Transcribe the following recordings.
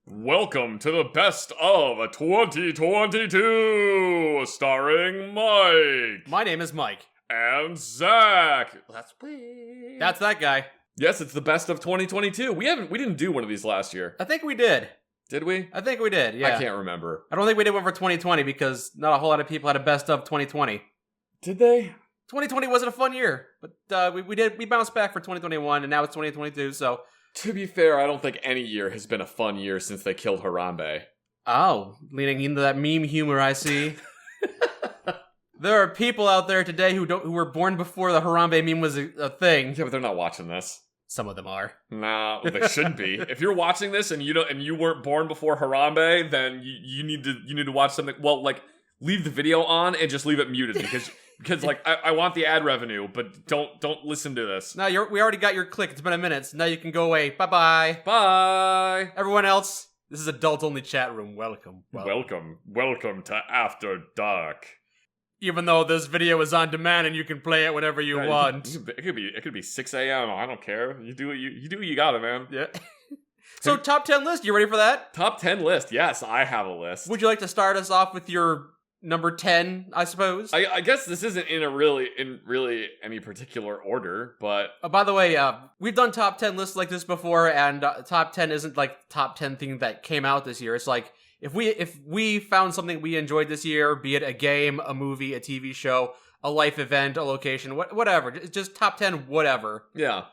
Welcome to the best of 2022, starring Mike. My name is Mike. And Zach. That's me. That's that guy. Yes, it's the best of 2022. We didn't do one of these last year. I think we did. Did we? I think we did, yeah. I can't remember. I don't think we did one for 2020 because not a whole lot of people had a best of 2020. Did they? 2020 wasn't a fun year, but we bounced back for 2021 and now it's 2022, so... To be fair, I don't think any year has been a fun year since they killed Harambe. Oh, leaning into that meme humor I see. There are people out there today who were born before the Harambe meme was a thing. Yeah, but they're not watching this. Some of them are. Nah, they should be. If you're watching this and you weren't born before Harambe, then you need to watch something. Well, like leave the video on and just leave it muted because like I want the ad revenue, but don't listen to this. No, we already got your click. It's been a minute. So now you can go away. Bye-bye. Bye. Everyone else, this is adult-only chat room. Welcome to After Dark. Even though this video is on demand and you can play it whenever you want. It could be 6 a.m. I don't care. You do what you gotta, man. Yeah. So top 10 list. You ready for that? Top 10 list. Yes, I have a list. Would you like to start us off with your number 10, I suppose? I guess this isn't in really any particular order, but... By the way, we've done top 10 lists like this before, and top 10 isn't like top 10 thing that came out this year. It's like, if we found something we enjoyed this year, be it a game, a movie, a TV show, a life event, a location, whatever, just top 10 whatever. Yeah.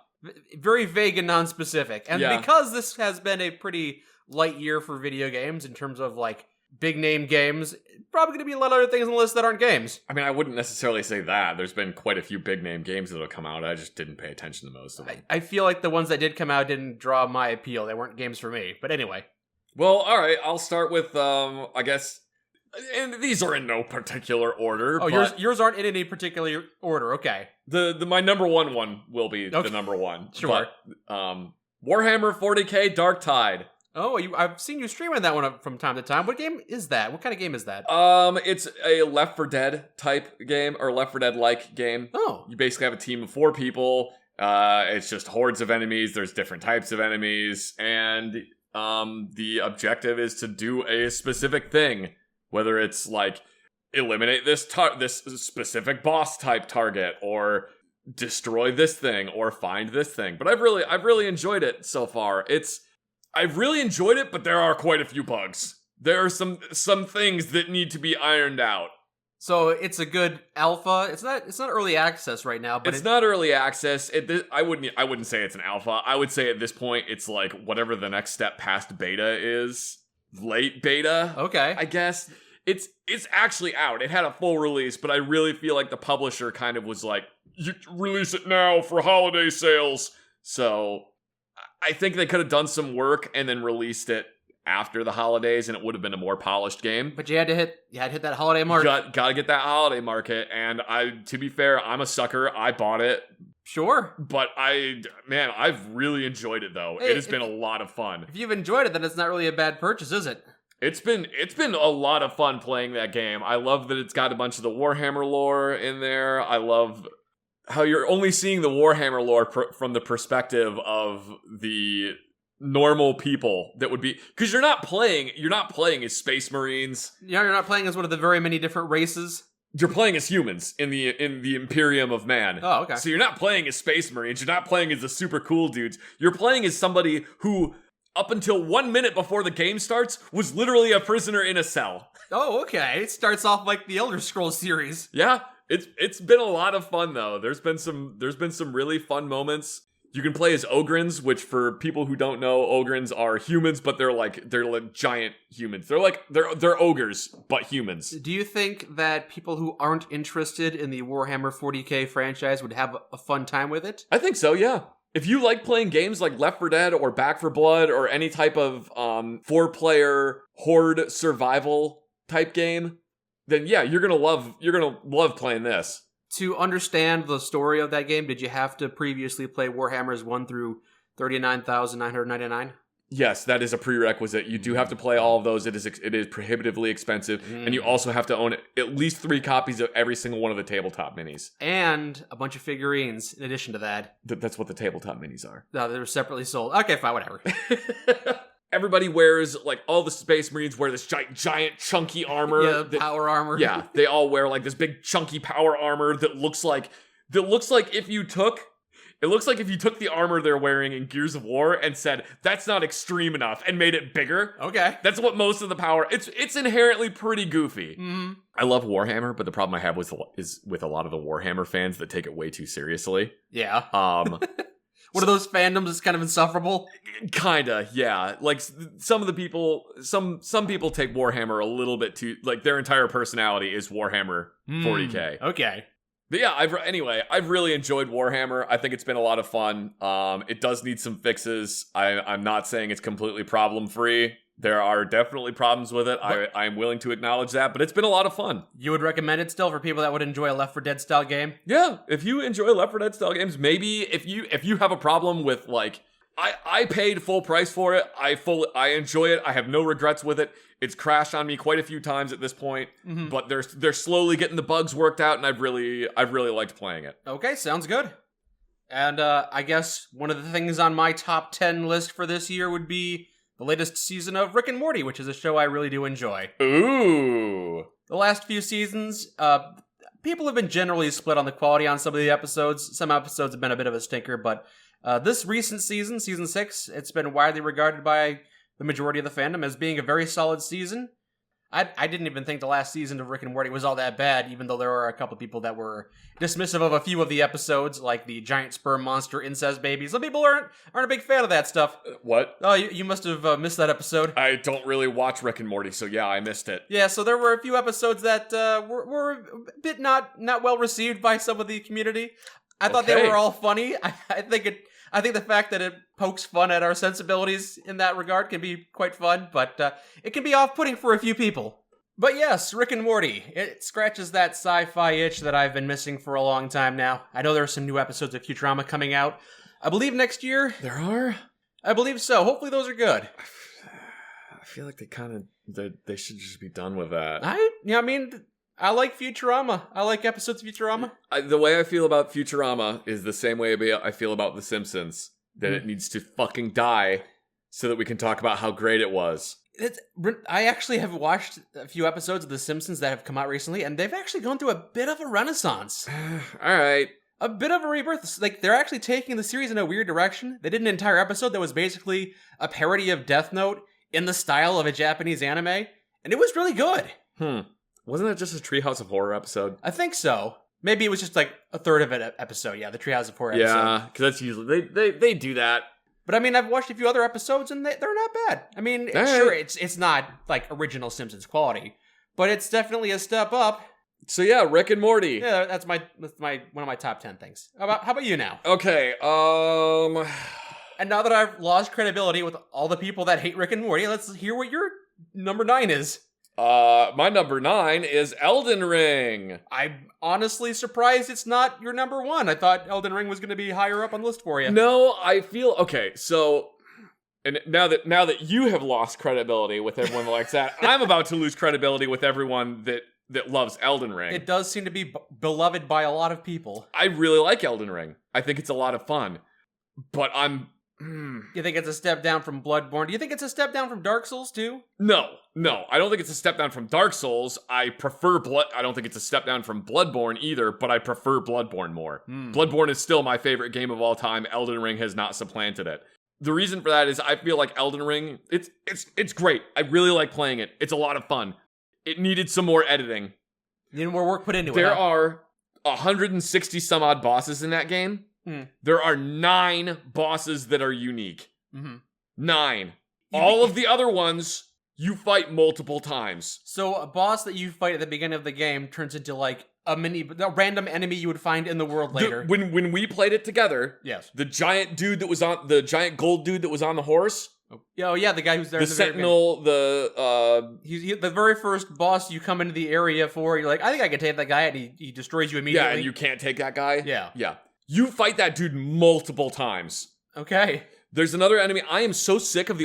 Very vague and non-specific. And because this has been a pretty light year for video games in terms of like big name games, probably going to be a lot of other things on the list that aren't games. I mean, I wouldn't necessarily say that. There's been quite a few big name games that have come out. I just didn't pay attention to most of them. I feel like the ones that did come out didn't draw my appeal. They weren't games for me. But anyway. Well, alright, I'll start with, I guess, and these are in no particular order. Oh, yours aren't in any particular order, okay. My number one will be the number one. Sure. But, Warhammer 40k Dark Tide. Oh, I've seen you streaming that one from time to time. What game is that? What kind of game is that? It's a Left 4 Dead type game, or Left 4 Dead-like game. Oh. You basically have a team of 4 people. It's just hordes of enemies. There's different types of enemies, and... the objective is to do a specific thing, whether it's like eliminate this specific boss type target, or destroy this thing, or find this thing. But I've really enjoyed it so far. I've really enjoyed it, but there are quite a few bugs. There are some things that need to be ironed out. So it's a good alpha. It's not early access right now, but it's not early access. I wouldn't say it's an alpha. I would say at this point it's like whatever the next step past beta is. Late beta. Okay. I guess it's actually out. It had a full release, but I really feel like the publisher kind of was like, you release it now for holiday sales. So I think they could have done some work and then released it after the holidays, and it would have been a more polished game. But you had to hit that holiday mark. Gotta get that holiday market, and to be fair, I'm a sucker. I bought it. Sure. But I've really enjoyed it though. It has been a lot of fun. If you've enjoyed it, then it's not really a bad purchase, is it? It's been a lot of fun playing that game. I love that it's got a bunch of the Warhammer lore in there. I love how you're only seeing the Warhammer lore from the perspective of the normal people that would be, because you're not playing as Space Marines. Yeah, you're not playing as one of the very many different races. You're playing as humans in the Imperium of Man. Oh, okay. So you're not playing as Space Marines. You're not playing as the super cool dudes. You're playing as somebody who, up until 1 minute before the game starts, was literally a prisoner in a cell. Oh, okay. It starts off like the Elder Scrolls series. Yeah, it's been a lot of fun though. There's been some really fun moments. You can play as Ogrins, which for people who don't know, Ogrins are humans, but they're like giant humans. They're ogres, but humans. Do you think that people who aren't interested in the Warhammer 40k franchise would have a fun time with it? I think so, yeah. If you like playing games like Left 4 Dead or Back 4 Blood or any type of 4-player horde survival type game, then yeah, you're gonna love playing this. To understand the story of that game, did you have to previously play Warhammers 1 through 39,999? Yes, that is a prerequisite. You do have to play all of those. It is prohibitively expensive, and you also have to own at least 3 copies of every single one of the tabletop minis. And a bunch of figurines in addition to that. That's what the tabletop minis are. No, they're separately sold. Okay, fine, whatever. everybody wears, like, all the Space Marines wear this giant chunky armor. Yeah, power armor. Yeah, they all wear, like, this big chunky power armor that looks like if you took the armor they're wearing in Gears of War and said, that's not extreme enough, and made it bigger. Okay. That's what most of the power... It's inherently pretty goofy. Mm-hmm. I love Warhammer, but the problem I have is with a lot of the Warhammer fans that take it way too seriously. Yeah. One of those fandoms that's kind of insufferable. Kinda, yeah. Like, some of the people... Some people take Warhammer a little bit too... Like, their entire personality is Warhammer 40K. Okay. But yeah, I've really enjoyed Warhammer. I think it's been a lot of fun. It does need some fixes. I'm not saying it's completely problem-free. There are definitely problems with it. I'm willing to acknowledge that, but it's been a lot of fun. You would recommend it still for people that would enjoy a Left 4 Dead style game? Yeah, if you enjoy Left 4 Dead style games, maybe if you have a problem with, like, I paid full price for it. I enjoy it. I have no regrets with it. It's crashed on me quite a few times at this point, but they're slowly getting the bugs worked out, and I've really liked playing it. Okay, sounds good. And I guess one of the things on my top 10 list for this year would be the latest season of Rick and Morty, which is a show I really do enjoy. Ooh. The last few seasons, people have been generally split on the quality on some of the episodes. Some episodes have been a bit of a stinker, but this recent season, season 6, it's been widely regarded by the majority of the fandom as being a very solid season. I didn't even think the last season of Rick and Morty was all that bad, even though there were a couple people that were dismissive of a few of the episodes, like the giant sperm monster incest baby. Some people aren't a big fan of that stuff. What? Oh, you must have missed that episode. I don't really watch Rick and Morty, so yeah, I missed it. Yeah, so there were a few episodes that were a bit not well received by some of the community. I thought they were all funny. I think the fact that it pokes fun at our sensibilities in that regard can be quite fun, but it can be off-putting for a few people. But yes, Rick and Morty. It scratches that sci-fi itch that I've been missing for a long time now. I know there are some new episodes of Futurama coming out. I believe next year. There are? I believe so. Hopefully those are good. I feel like they should just be done with that. I like Futurama. I like episodes of Futurama. The way I feel about Futurama is the same way I feel about The Simpsons. That it needs to fucking die so that we can talk about how great it was. I actually have watched a few episodes of The Simpsons that have come out recently, and they've actually gone through a bit of a renaissance. All right. A bit of a rebirth. Like, they're actually taking the series in a weird direction. They did an entire episode that was basically a parody of Death Note in the style of a Japanese anime, and it was really good. Wasn't that just a Treehouse of Horror episode? I think so. Maybe it was just like a third of an episode. Yeah, the Treehouse of Horror episode. Yeah, because that's usually they do that. But I mean, I've watched a few other episodes and they're not bad. I mean, sure, it's not like original Simpsons quality, but it's definitely a step up. So yeah, Rick and Morty. Yeah, that's one of my top 10 things. How about you now? Okay. And now that I've lost credibility with all the people that hate Rick and Morty, let's hear what your number 9 is. My number 9 is Elden Ring. I'm honestly surprised it's not your number 1. I thought Elden Ring was going to be higher up on the list for you. No, I feel okay. So, and now that you have lost credibility with everyone that likes that, I'm about to lose credibility with everyone that loves Elden Ring. It does seem to be beloved by a lot of people. I really like Elden Ring. I think it's a lot of fun, but You think it's a step down from Bloodborne? Do you think it's a step down from Dark Souls too? No. I don't think it's a step down from Dark Souls. I don't think it's a step down from Bloodborne either, but I prefer Bloodborne more. Bloodborne is still my favorite game of all time. Elden Ring has not supplanted it. The reason for that is I feel like Elden Ring, it's great. I really like playing it. It's a lot of fun. It needed some more editing. You need more work put into it. There are 160 some odd bosses in that game. There are 9 bosses that are unique. 9. All of the other ones, you fight multiple times. So a boss that you fight at the beginning of the game turns into like a random enemy you would find in the world later. When we played it together, yes, the giant gold dude that was on the horse. Oh yeah, the guy who's there. The Sentinel, he's the very first boss you come into the area for. You're like, I think I can take that guy, and he destroys you immediately. Yeah, and you can't take that guy. Yeah. You fight that dude multiple times. Okay. There's another enemy. I am so sick of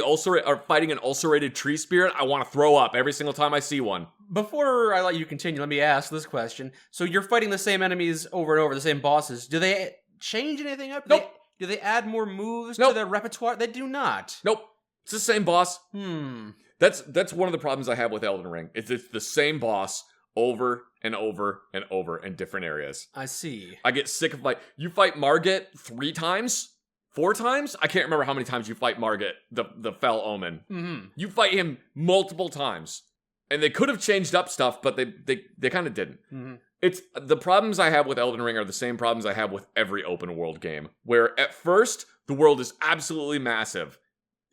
fighting an ulcerated tree spirit. I want to throw up every single time I see one. Before I let you continue, let me ask this question. So you're fighting the same enemies over and over, the same bosses. Do they change anything up? Nope. Do they add more moves to their repertoire? They do not. Nope. It's the same boss. Hmm. That's one of the problems I have with Elden Ring. It's the same boss over and over and over in different areas. I see. I get sick of you fight Margit 3 times? 4 times? I can't remember how many times you fight Margit, the Fell Omen. Mm-hmm. You fight him multiple times. And they could have changed up stuff, but they kind of didn't. Mm-hmm. It's the problems I have with Elden Ring are the same problems I have with every open world game. Where at first, the world is absolutely massive.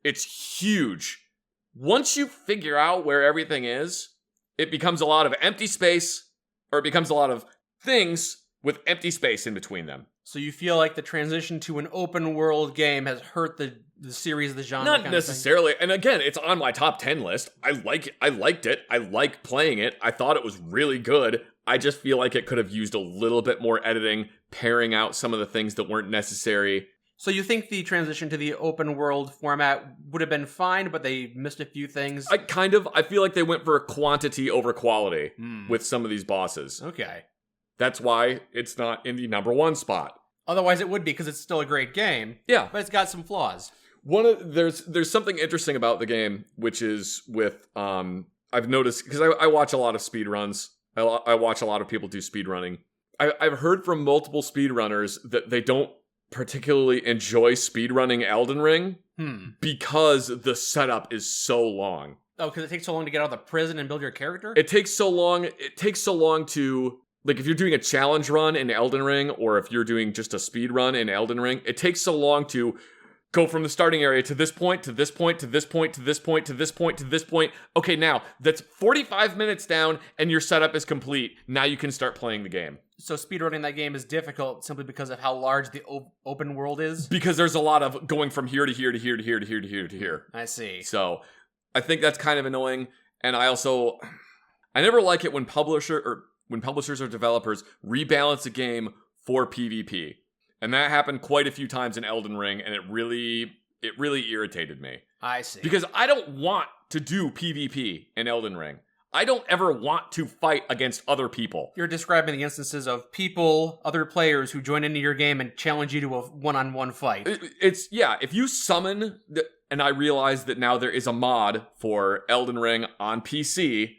It's huge. Once you figure out where everything is, it becomes a lot of empty space, or it becomes a lot of things with empty space in between them. So you feel like the transition to an open world game has hurt the series, the genre? Not necessarily. And again, it's on my top 10 list. I liked it. I like playing it. I thought it was really good. I just feel like it could have used a little bit more editing, paring out some of the things that weren't necessary. So you think the transition to the open world format would have been fine, but they missed a few things? I feel like they went for quantity over quality with some of these bosses. Okay. That's why it's not in the number 1 spot. Otherwise it would be, because it's still a great game. Yeah. But it's got some flaws. There's something interesting about the game, which is with, I've noticed, because I watch a lot of speedruns. I watch a lot of people do speedrunning. I've heard from multiple speedrunners that they don't particularly enjoy speedrunning Elden Ring because the setup is so long. Oh, because it takes so long to get out of the prison and build your character? It takes so long to, like, if you're doing a challenge run in Elden Ring, or if you're doing just a speed run in Elden Ring, it takes so long to go from the starting area to this point, to this point, to this point, to this point, to this point, to this point. Okay, now, that's 45 minutes down, and your setup is complete. Now you can start playing the game. So speedrunning that game is difficult simply because of how large the open world is? Because there's a lot of going from here to here to here to here to here to here to here. I see. So, I think that's kind of annoying, and I never like it when publishers or developers rebalance a game for PvP. And that happened quite a few times in Elden Ring, and it really irritated me. I see. Because I don't want to do PvP in Elden Ring. I don't ever want to fight against other people. You're describing the instances of people, other players who join into your game and challenge you to a one-on-one fight. If you summon, and I realize that now there is a mod for Elden Ring on PC,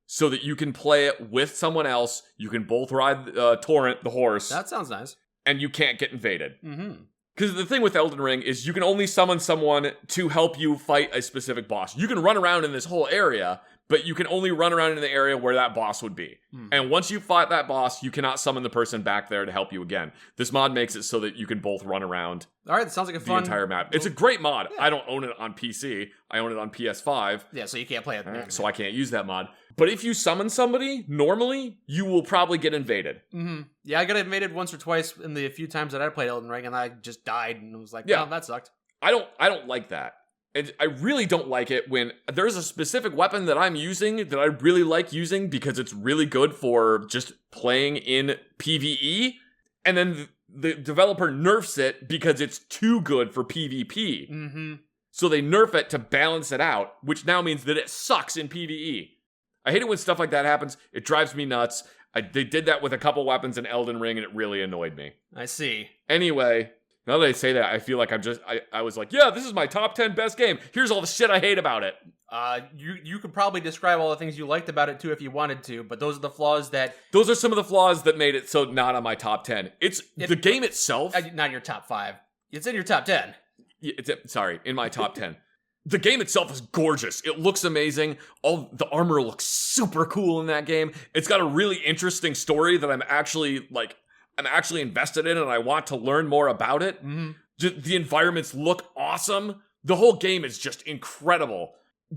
so that you can play it with someone else. You can both ride Torrent, the horse. That sounds nice. And you can't get invaded. Mm-hmm. Because the thing with Elden Ring is you can only summon someone to help you fight a specific boss. You can run around in this whole area, but you can only run around in the area where that boss would be. And once you fought that boss, you cannot summon the person back there to help you again. This mod makes it so that you can both run around. All right, that sounds like a fun... the entire map. It's a great mod. Yeah. I don't own it on PC. I own it on PS5. Yeah, so you can't play it. So I can't use that mod. But if you summon somebody, normally, you will probably get invaded. Mm-hmm. Yeah, I got invaded once or twice in the few times that I played Elden Ring, and I just died, and was like, yeah, that sucked. I don't like that. And I really don't like it when there's a specific weapon that I'm using that I really like using because it's really good for just playing in PvE, and then the developer nerfs it because it's too good for PvP. Mm-hmm. So they nerf it to balance it out, which now means that it sucks in PvE. I hate it when stuff like that happens. It drives me nuts. They did that with a couple weapons in Elden Ring, and it really annoyed me. I see. Anyway, now that I say that, I feel like I was like, yeah, this is my top 10 best game. Here's all the shit I hate about it. You could probably describe all the things you liked about it, too, if you wanted to, but those are the flaws that... Those are some of the flaws that made it so not on my top 10. The game itself... Not in your top 5. It's in your top 10. In my top 10. The game itself is gorgeous. It looks amazing. All the armor looks super cool in that game. It's got a really interesting story that I'm actually invested in, and I want to learn more about it. Mm-hmm. The environments look awesome. The whole game is just incredible.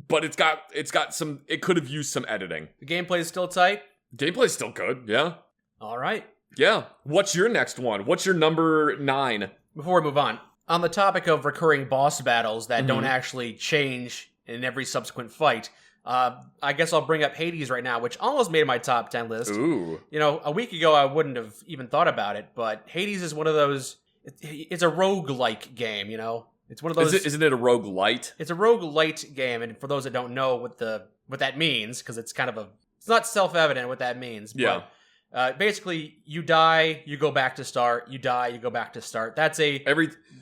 But it could have used some editing. The gameplay is still tight? Gameplay's still good, yeah. All right. Yeah. What's your next one? What's your number 9? Before we move on, on the topic of recurring boss battles that don't actually change in every subsequent fight, I guess I'll bring up Hades right now, which almost made my top 10 list. Ooh. You know, a week ago I wouldn't have even thought about it, but Hades is one of those... It's a roguelike game, you know? It's one of those... Isn't it a roguelite? It's a roguelite game, and for those that don't know what that means, because it's kind of it's not self-evident what that means. Yeah. But basically, you die, you go back to start. You die, you go back to start. That's a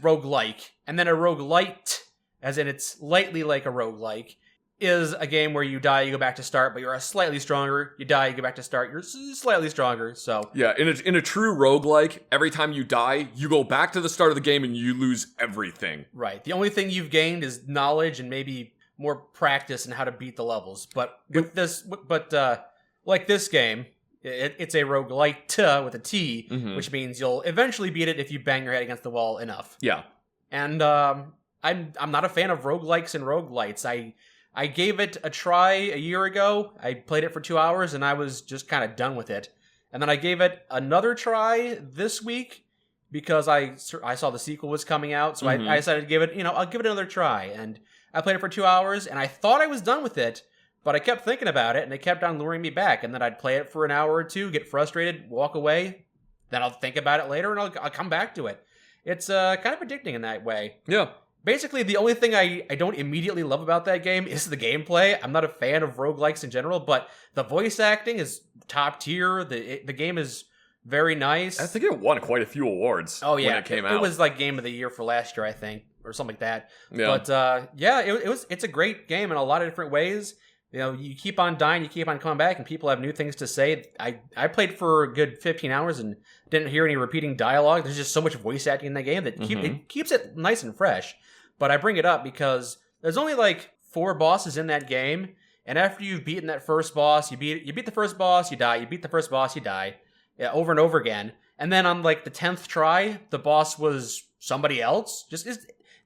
roguelike. And then a roguelite as in it's lightly like a roguelike, is a game where you die, you go back to start, but you're slightly stronger. You die, you go back to start, you're slightly stronger. So yeah, in a true roguelike, every time you die, you go back to the start of the game and you lose everything. Right. The only thing you've gained is knowledge and maybe more practice in how to beat the levels. But with like this game, it's a roguelite with a T, which means you'll eventually beat it if you bang your head against the wall enough. Yeah. And I'm not a fan of roguelikes and roguelites. I gave it a try a year ago. I played it for 2 hours and I was just kind of done with it. And then I gave it another try this week because I saw the sequel was coming out. So I decided to give it, I'll give it another try. And I played it for 2 hours and I thought I was done with it, but I kept thinking about it and it kept on luring me back. And then I'd play it for an hour or two, get frustrated, walk away. Then I'll think about it later and I'll come back to it. It's kind of addicting in that way. Yeah. Basically, the only thing I don't immediately love about that game is the gameplay. I'm not a fan of roguelikes in general, but the voice acting is top tier. The game is very nice. I think it won quite a few awards when it came out. It was like Game of the Year for last year, I think, or something like that. Yeah. But it's a great game in a lot of different ways. You keep on dying, you keep on coming back, and people have new things to say. I played for a good 15 hours and didn't hear any repeating dialogue. There's just so much voice acting in that game that it keeps it nice and fresh. But I bring it up because there's only like 4 bosses in that game, and after you've beaten that first boss, you beat the first boss, you die. You beat the first boss, you die, over and over again. And then on like the 10th try, the boss was somebody else.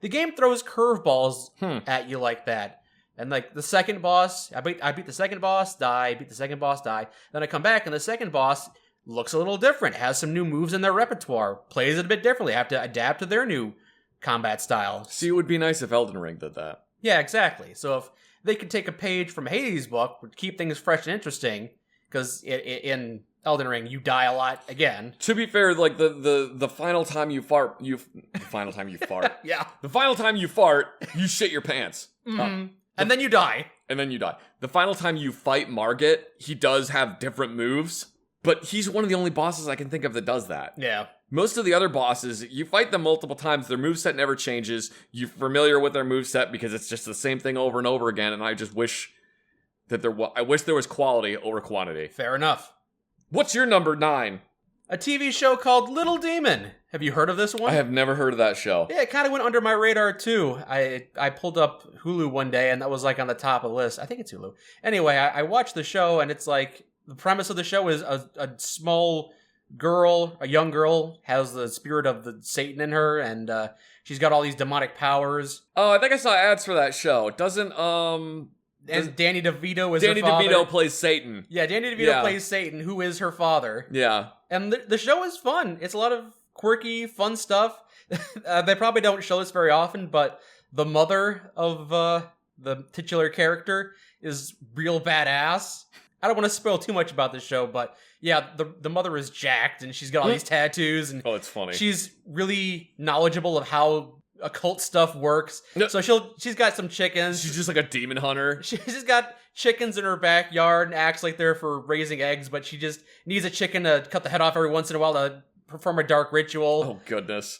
The game throws curveballs at you like that. And like the second boss, I beat the second boss, die. Beat the second boss, die. Then I come back, and the second boss looks a little different, has some new moves in their repertoire, plays it a bit differently, have to adapt to their new combat style. See, it would be nice if Elden Ring did that. Yeah, exactly. So if they could take a page from Hades' book, would keep things fresh and interesting, because in Elden Ring you die a lot again. To be fair, like the final time you fart, yeah, the final time you fart, you shit your pants. And then you die. The final time you fight Margit, he does have different moves, but he's one of the only bosses I can think of that does that. Yeah. Most of the other bosses, you fight them multiple times, their moveset never changes, you're familiar with their moveset because it's just the same thing over and over again, and I just wish that there was quality over quantity. Fair enough. What's your number 9? A TV show called Little Demon. Have you heard of this one? I have never heard of that show. Yeah, it kind of went under my radar too. I pulled up Hulu one day and that was like on the top of the list. I think it's Hulu. Anyway, I watched the show and it's like, the premise of the show is a small girl, a young girl, has the spirit of the Satan in her, and she's got all these demonic powers. Oh, I think I saw ads for that show. Doesn't And Danny DeVito is Danny her father. DeVito plays Satan. Yeah, Danny DeVito plays Satan, who is her father. Yeah. And the show is fun. It's a lot of quirky, fun stuff. They probably don't show this very often, but the mother of the titular character is real badass. I don't want to spoil too much about this show, but yeah, the mother is jacked, and she's got all these tattoos, and oh, it's funny. She's really knowledgeable of how occult stuff works. No. So she's got some chickens. She's just like a demon hunter. She's just got chickens in her backyard and acts like they're for raising eggs, but she just needs a chicken to cut the head off every once in a while to perform a dark ritual. Oh, goodness.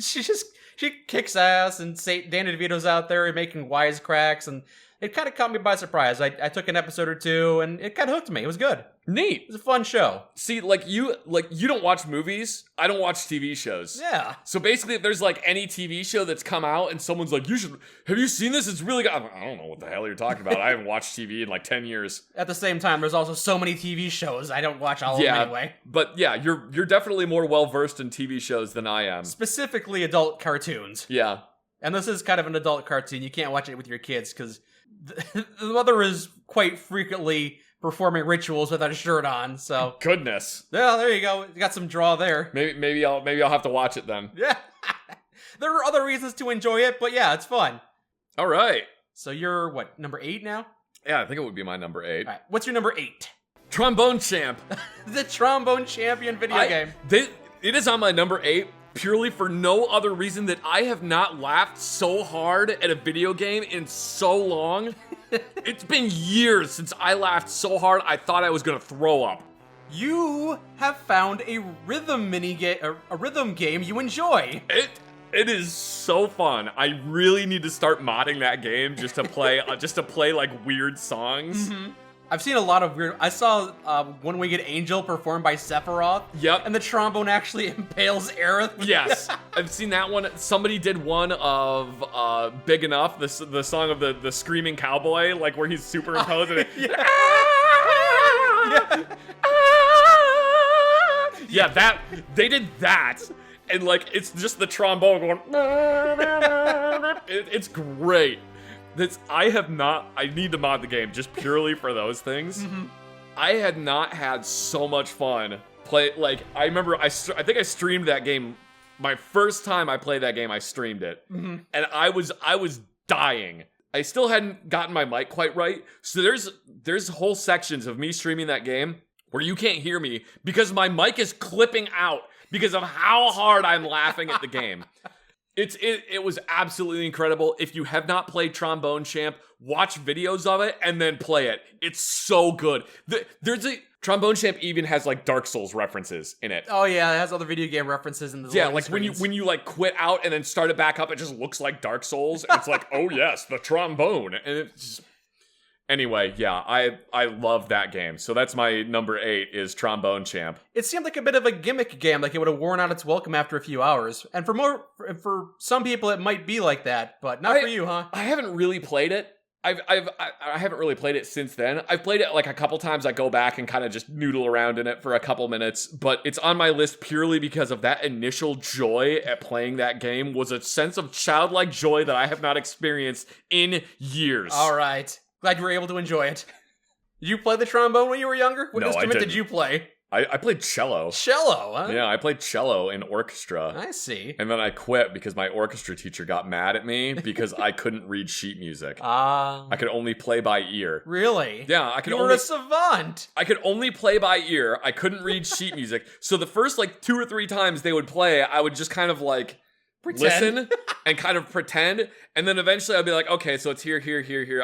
She kicks ass, and Danny DeVito's out there making wisecracks, and it kind of caught me by surprise. I took an episode or two, and it kind of hooked me. It was good. Neat. It was a fun show. See, you don't watch movies. I don't watch TV shows. Yeah. So basically, if there's like any TV show that's come out and someone's like, have you seen this? It's really good. I don't know what the hell you're talking about. I haven't watched TV in like 10 years. At the same time, there's also so many TV shows. I don't watch all of them anyway. But yeah, you're definitely more well-versed in TV shows than I am. Specifically adult cartoons. Yeah. And this is kind of an adult cartoon. You can't watch it with your kids because the mother is quite frequently performing rituals without a shirt on, so... Goodness. Yeah, there you go. You got some draw there. Maybe I'll have to watch it then. Yeah. There are other reasons to enjoy it, but yeah, it's fun. All right. So you're, number 8 now? Yeah, I think it would be my number 8. All right. What's your number 8? Trombone Champ. The Trombone Champion video game. It is on my number 8 purely for no other reason that I have not laughed so hard at a video game in so long. It's been years since I laughed so hard I thought I was gonna throw up. You have found a rhythm a rhythm game you enjoy. It is so fun. I really need to start modding that game just to play like weird songs. Mm-hmm. I've seen a lot of weird. I saw One Winged Angel performed by Sephiroth. Yep. And the trombone actually impales Aerith. Yes, I've seen that one. Somebody did one of Big Enough, the song of the screaming cowboy, like where he's superimposed and it. Yeah, that they did that, and like it's just the trombone going. It's great. I need to mod the game just purely for those things. Mm-hmm. I had not had so much fun I remember I think I streamed that game. My first time I played that game, I streamed it. Mm-hmm. And I was dying. I still hadn't gotten my mic quite right. So there's whole sections of me streaming that game where you can't hear me because my mic is clipping out because of how hard I'm laughing at the game. It was absolutely incredible. If you have not played Trombone Champ, watch videos of it and then play it. It's so good. Trombone Champ even has like Dark Souls references in it. Oh yeah, it has other video game references in the like screens. when you like quit out and then start it back up, it just looks like Dark Souls. And it's like, oh yes, the trombone. And it's just... Anyway, yeah, I love that game. So that's my number 8 is Trombone Champ. It seemed like a bit of a gimmick game, like it would have worn out its welcome after a few hours. And for some people, it might be like that, but not for you, huh? I haven't really played it. I haven't really played it since then. I've played it like a couple times. I go back and kind of just noodle around in it for a couple minutes, but it's on my list purely because of that initial joy at playing that game was a sense of childlike joy that I have not experienced in years. All right. Glad you were able to enjoy it. Did you play the trombone when you were younger? What instrument did you play? I played cello. Cello, huh? Yeah, I played cello in orchestra. I see. And then I quit because my orchestra teacher got mad at me because I couldn't read sheet music. I could only play by ear. Really? Yeah, You were a savant. I could only play by ear. I couldn't read sheet music. So the first like 2 or 3 times they would play, I would just kind of like listen and kind of pretend, and then eventually I'll be like, okay, so it's here.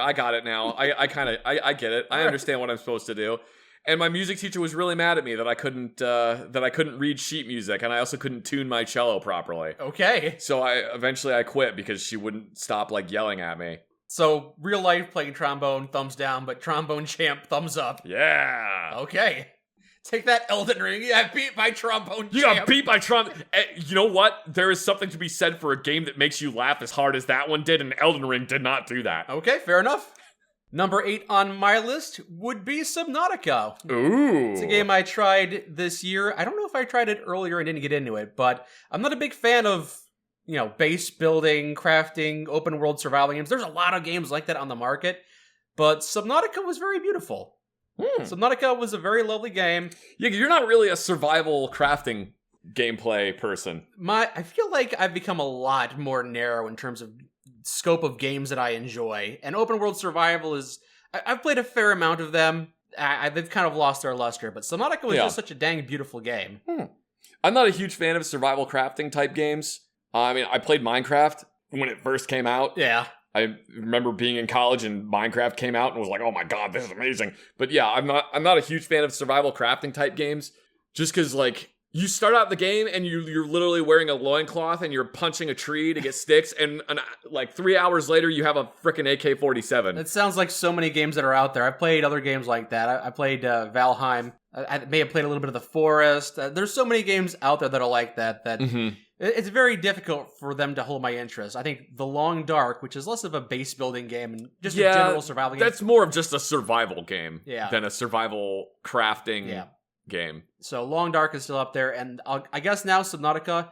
I got it now. I get it. I understand what I'm supposed to do. And my music teacher was really mad at me that I couldn't read sheet music, and I also couldn't tune my cello properly. Okay. So I quit because she wouldn't stop like yelling at me. So real life playing trombone, thumbs down, but Trombone Champ, thumbs up. Yeah. Okay. Take that, Elden Ring. You got beat by Trombone Champ. You got beat by Trombone. You know what? There is something to be said for a game that makes you laugh as hard as that one did, and Elden Ring did not do that. Okay, fair enough. Number 8 on my list would be Subnautica. Ooh. It's a game I tried this year. I don't know if I tried it earlier and didn't get into it, but I'm not a big fan of, base building, crafting, open world survival games. There's a lot of games like that on the market, but Subnautica was very beautiful. Subnautica was a very lovely game. Yeah, you're not really a survival crafting gameplay person. I feel like I've become a lot more narrow in terms of scope of games that I enjoy. And open world survival I've played a fair amount of them. They've kind of lost their luster, but Subnautica was just such a dang beautiful game. I'm not a huge fan of survival crafting type games. I mean, I played Minecraft when it first came out. Yeah. I remember being in college and Minecraft came out and was like, oh my god, this is amazing. But yeah, I'm not a huge fan of survival crafting type games. Just because, like, you start out the game and you're literally wearing a loincloth and you're punching a tree to get sticks, and like 3 hours later you have a freaking AK-47. It sounds like so many games that are out there. I've played other games like that. I played Valheim. I may have played a little bit of The Forest. There's so many games out there that are like that it's very difficult for them to hold my interest. I think The Long Dark, which is less of a base building game and just a general survival game. That's more of just a survival game than a survival crafting game. So Long Dark is still up there, and I guess now Subnautica.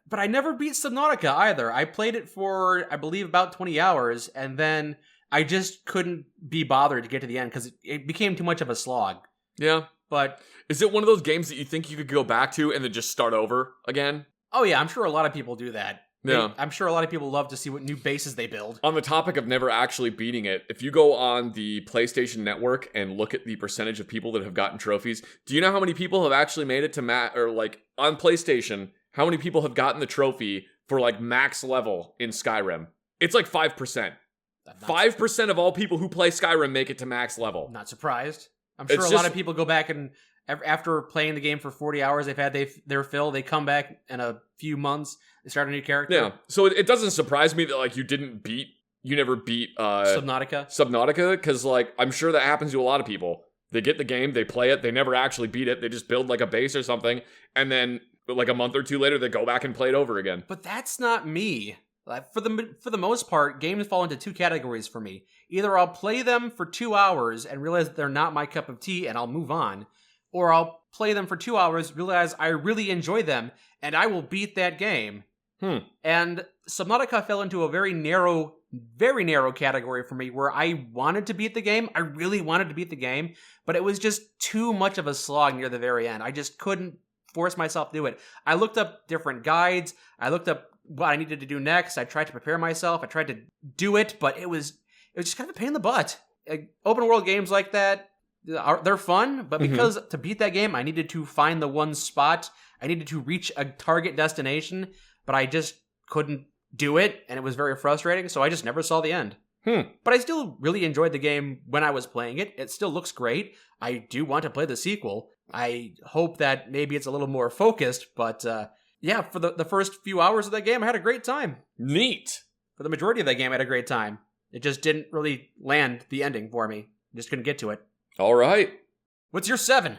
But I never beat Subnautica either. I played it for, I believe, about 20 hours, and then I just couldn't be bothered to get to the end because it became too much of a slog. Yeah. But is it one of those games that you think you could go back to and then just start over again? Oh yeah, I'm sure a lot of people do that. Yeah. I'm sure a lot of people love to see what new bases they build. On the topic of never actually beating it, if you go on the PlayStation Network and look at the percentage of people that have gotten trophies, do you know how many people have actually made it to on PlayStation, how many people have gotten the trophy for like max level in Skyrim? It's like 5%. 5% of all people who play Skyrim make it to max level. Not surprised. I'm sure a lot of people go back and after playing the game for 40 hours, they've had their fill. They come back in a few months. They start a new character. Yeah. So it doesn't surprise me that, like, you never beat Subnautica, because, like, I'm sure that happens to a lot of people. They get the game, they play it, they never actually beat it. They just build, like, a base or something, and then, like, a month or two later, they go back and play it over again. But that's not me. Like, for the most part, games fall into two categories for me. Either I'll play them for 2 hours and realize that they're not my cup of tea and I'll move on, or I'll play them for 2 hours, realize I really enjoy them, and I will beat that game. And Subnautica fell into a very narrow category for me where I wanted to beat the game. I really wanted to beat the game, but it was just too much of a slog near the very end. I just couldn't force myself to do it. I looked up different guides. I looked up what I needed to do next. I tried to prepare myself. I tried to do it, but it was just kind of a pain in the butt. Open world games like that, they're fun, but because to beat that game, I needed to find the one spot. I needed to reach a target destination, but I just couldn't do it, and it was very frustrating, so I just never saw the end. But I still really enjoyed the game when I was playing it. It still looks great. I do want to play the sequel. I hope that maybe it's a little more focused, but yeah, for the first few hours of that game, I had a great time. Neat. For the majority of that game, I had a great time. It just didn't really land the ending for me. I just couldn't get to it. All right. What's your 7?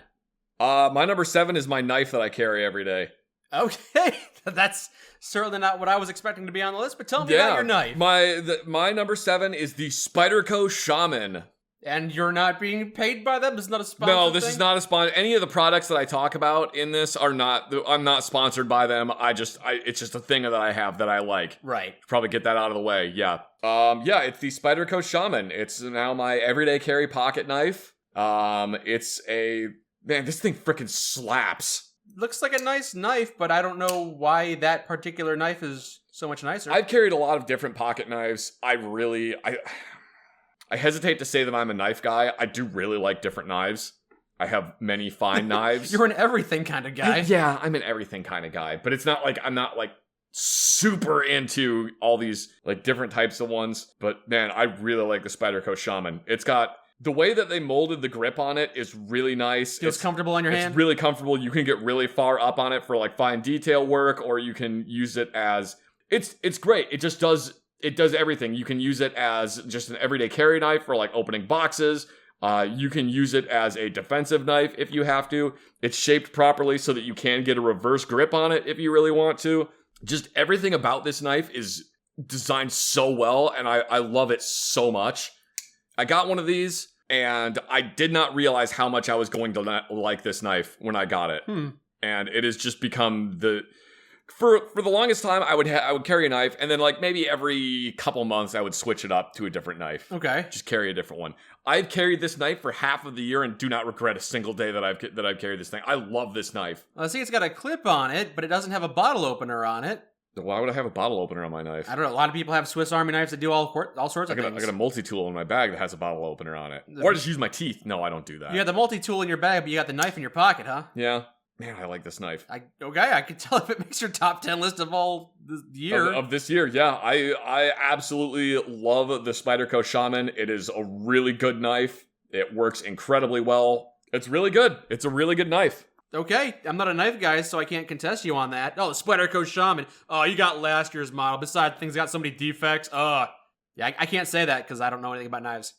My number 7 is my knife that I carry every day. Okay, that's certainly not what I was expecting to be on the list, but tell me about your knife. My number 7 is the Spyderco Shaman. And you're not being paid by them? This is not a sponsor No, this is not a sponsor. Any of the products that I talk about in this are not, I'm not sponsored by them. It's just a thing that I have that I like. Right. Probably get that out of the way, yeah. It's the Spyderco Shaman. It's now my everyday carry pocket knife. Man, this thing freaking slaps. Looks like a nice knife, but I don't know why that particular knife is so much nicer. I've carried a lot of different pocket knives. I hesitate to say that I'm a knife guy. I do really like different knives. I have many fine knives. You're an everything kind of guy. Yeah, I'm an everything kind of guy. But it's not like I'm not like super into all these like different types of ones. But man, I really like the Spyderco Shaman. It's got the way that they molded the grip on it is really nice. Feels comfortable on your hand? It's really comfortable. You can get really far up on it for like fine detail work, or you can use it as it's great. It does everything. You can use it as just an everyday carry knife for like opening boxes. You can use it as a defensive knife if you have to. It's shaped properly so that you can get a reverse grip on it if you really want to. Just everything about this knife is designed so well, and I love it so much. I got one of these, and I did not realize how much I was going to like this knife when I got it. And it has just become for the longest time, I would carry a knife, and then like maybe every couple months I would switch it up to a different knife. Okay. Just carry a different one. I've carried this knife for half of the year and do not regret a single day that I've carried this thing. I love this knife. I see it's got a clip on it, but it doesn't have a bottle opener on it. Why would I have a bottle opener on my knife? I don't know. A lot of people have Swiss Army knives that do all sorts of things. I got a multi-tool in my bag that has a bottle opener on it. Or I just use my teeth. No, I don't do that. You got the multi-tool in your bag, but you got the knife in your pocket, huh? Yeah. Man, I like this knife. I can tell if it makes your top 10 list of all the year. Of this year, yeah. I absolutely love the Spyderco Shaman. It is a really good knife. It works incredibly well. It's really good. It's a really good knife. Okay, I'm not a knife guy, so I can't contest you on that. Oh, the Spyderco Shaman. Oh, you got last year's model. Besides, things got so many defects. Yeah, I can't say that because I don't know anything about knives.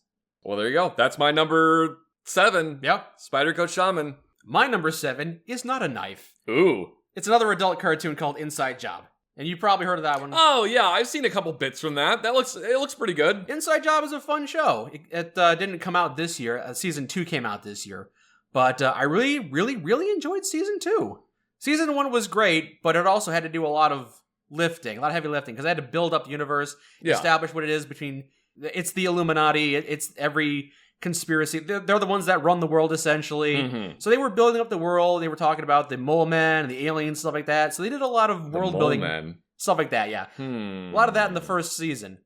Well, there you go. That's my number 7. Yep. Spyderco Shaman. My number 7 is not a knife. Ooh. It's another adult cartoon called Inside Job. And you probably heard of that one. Oh, yeah. I've seen a couple bits from that. It looks pretty good. Inside Job is a fun show. It didn't come out this year. Season 2 came out this year. But I really, really, really enjoyed Season 2. Season 1 was great, but it also had to do a lot of lifting, a lot of heavy lifting, because I had to build up the universe, establish what it is between... It's the Illuminati, it's every conspiracy. They're the ones that run the world, essentially. Mm-hmm. So they were building up the world, they were talking about the mole man and the aliens, stuff like that. So they did a lot of world building, stuff like that, yeah. A lot of that in the first season.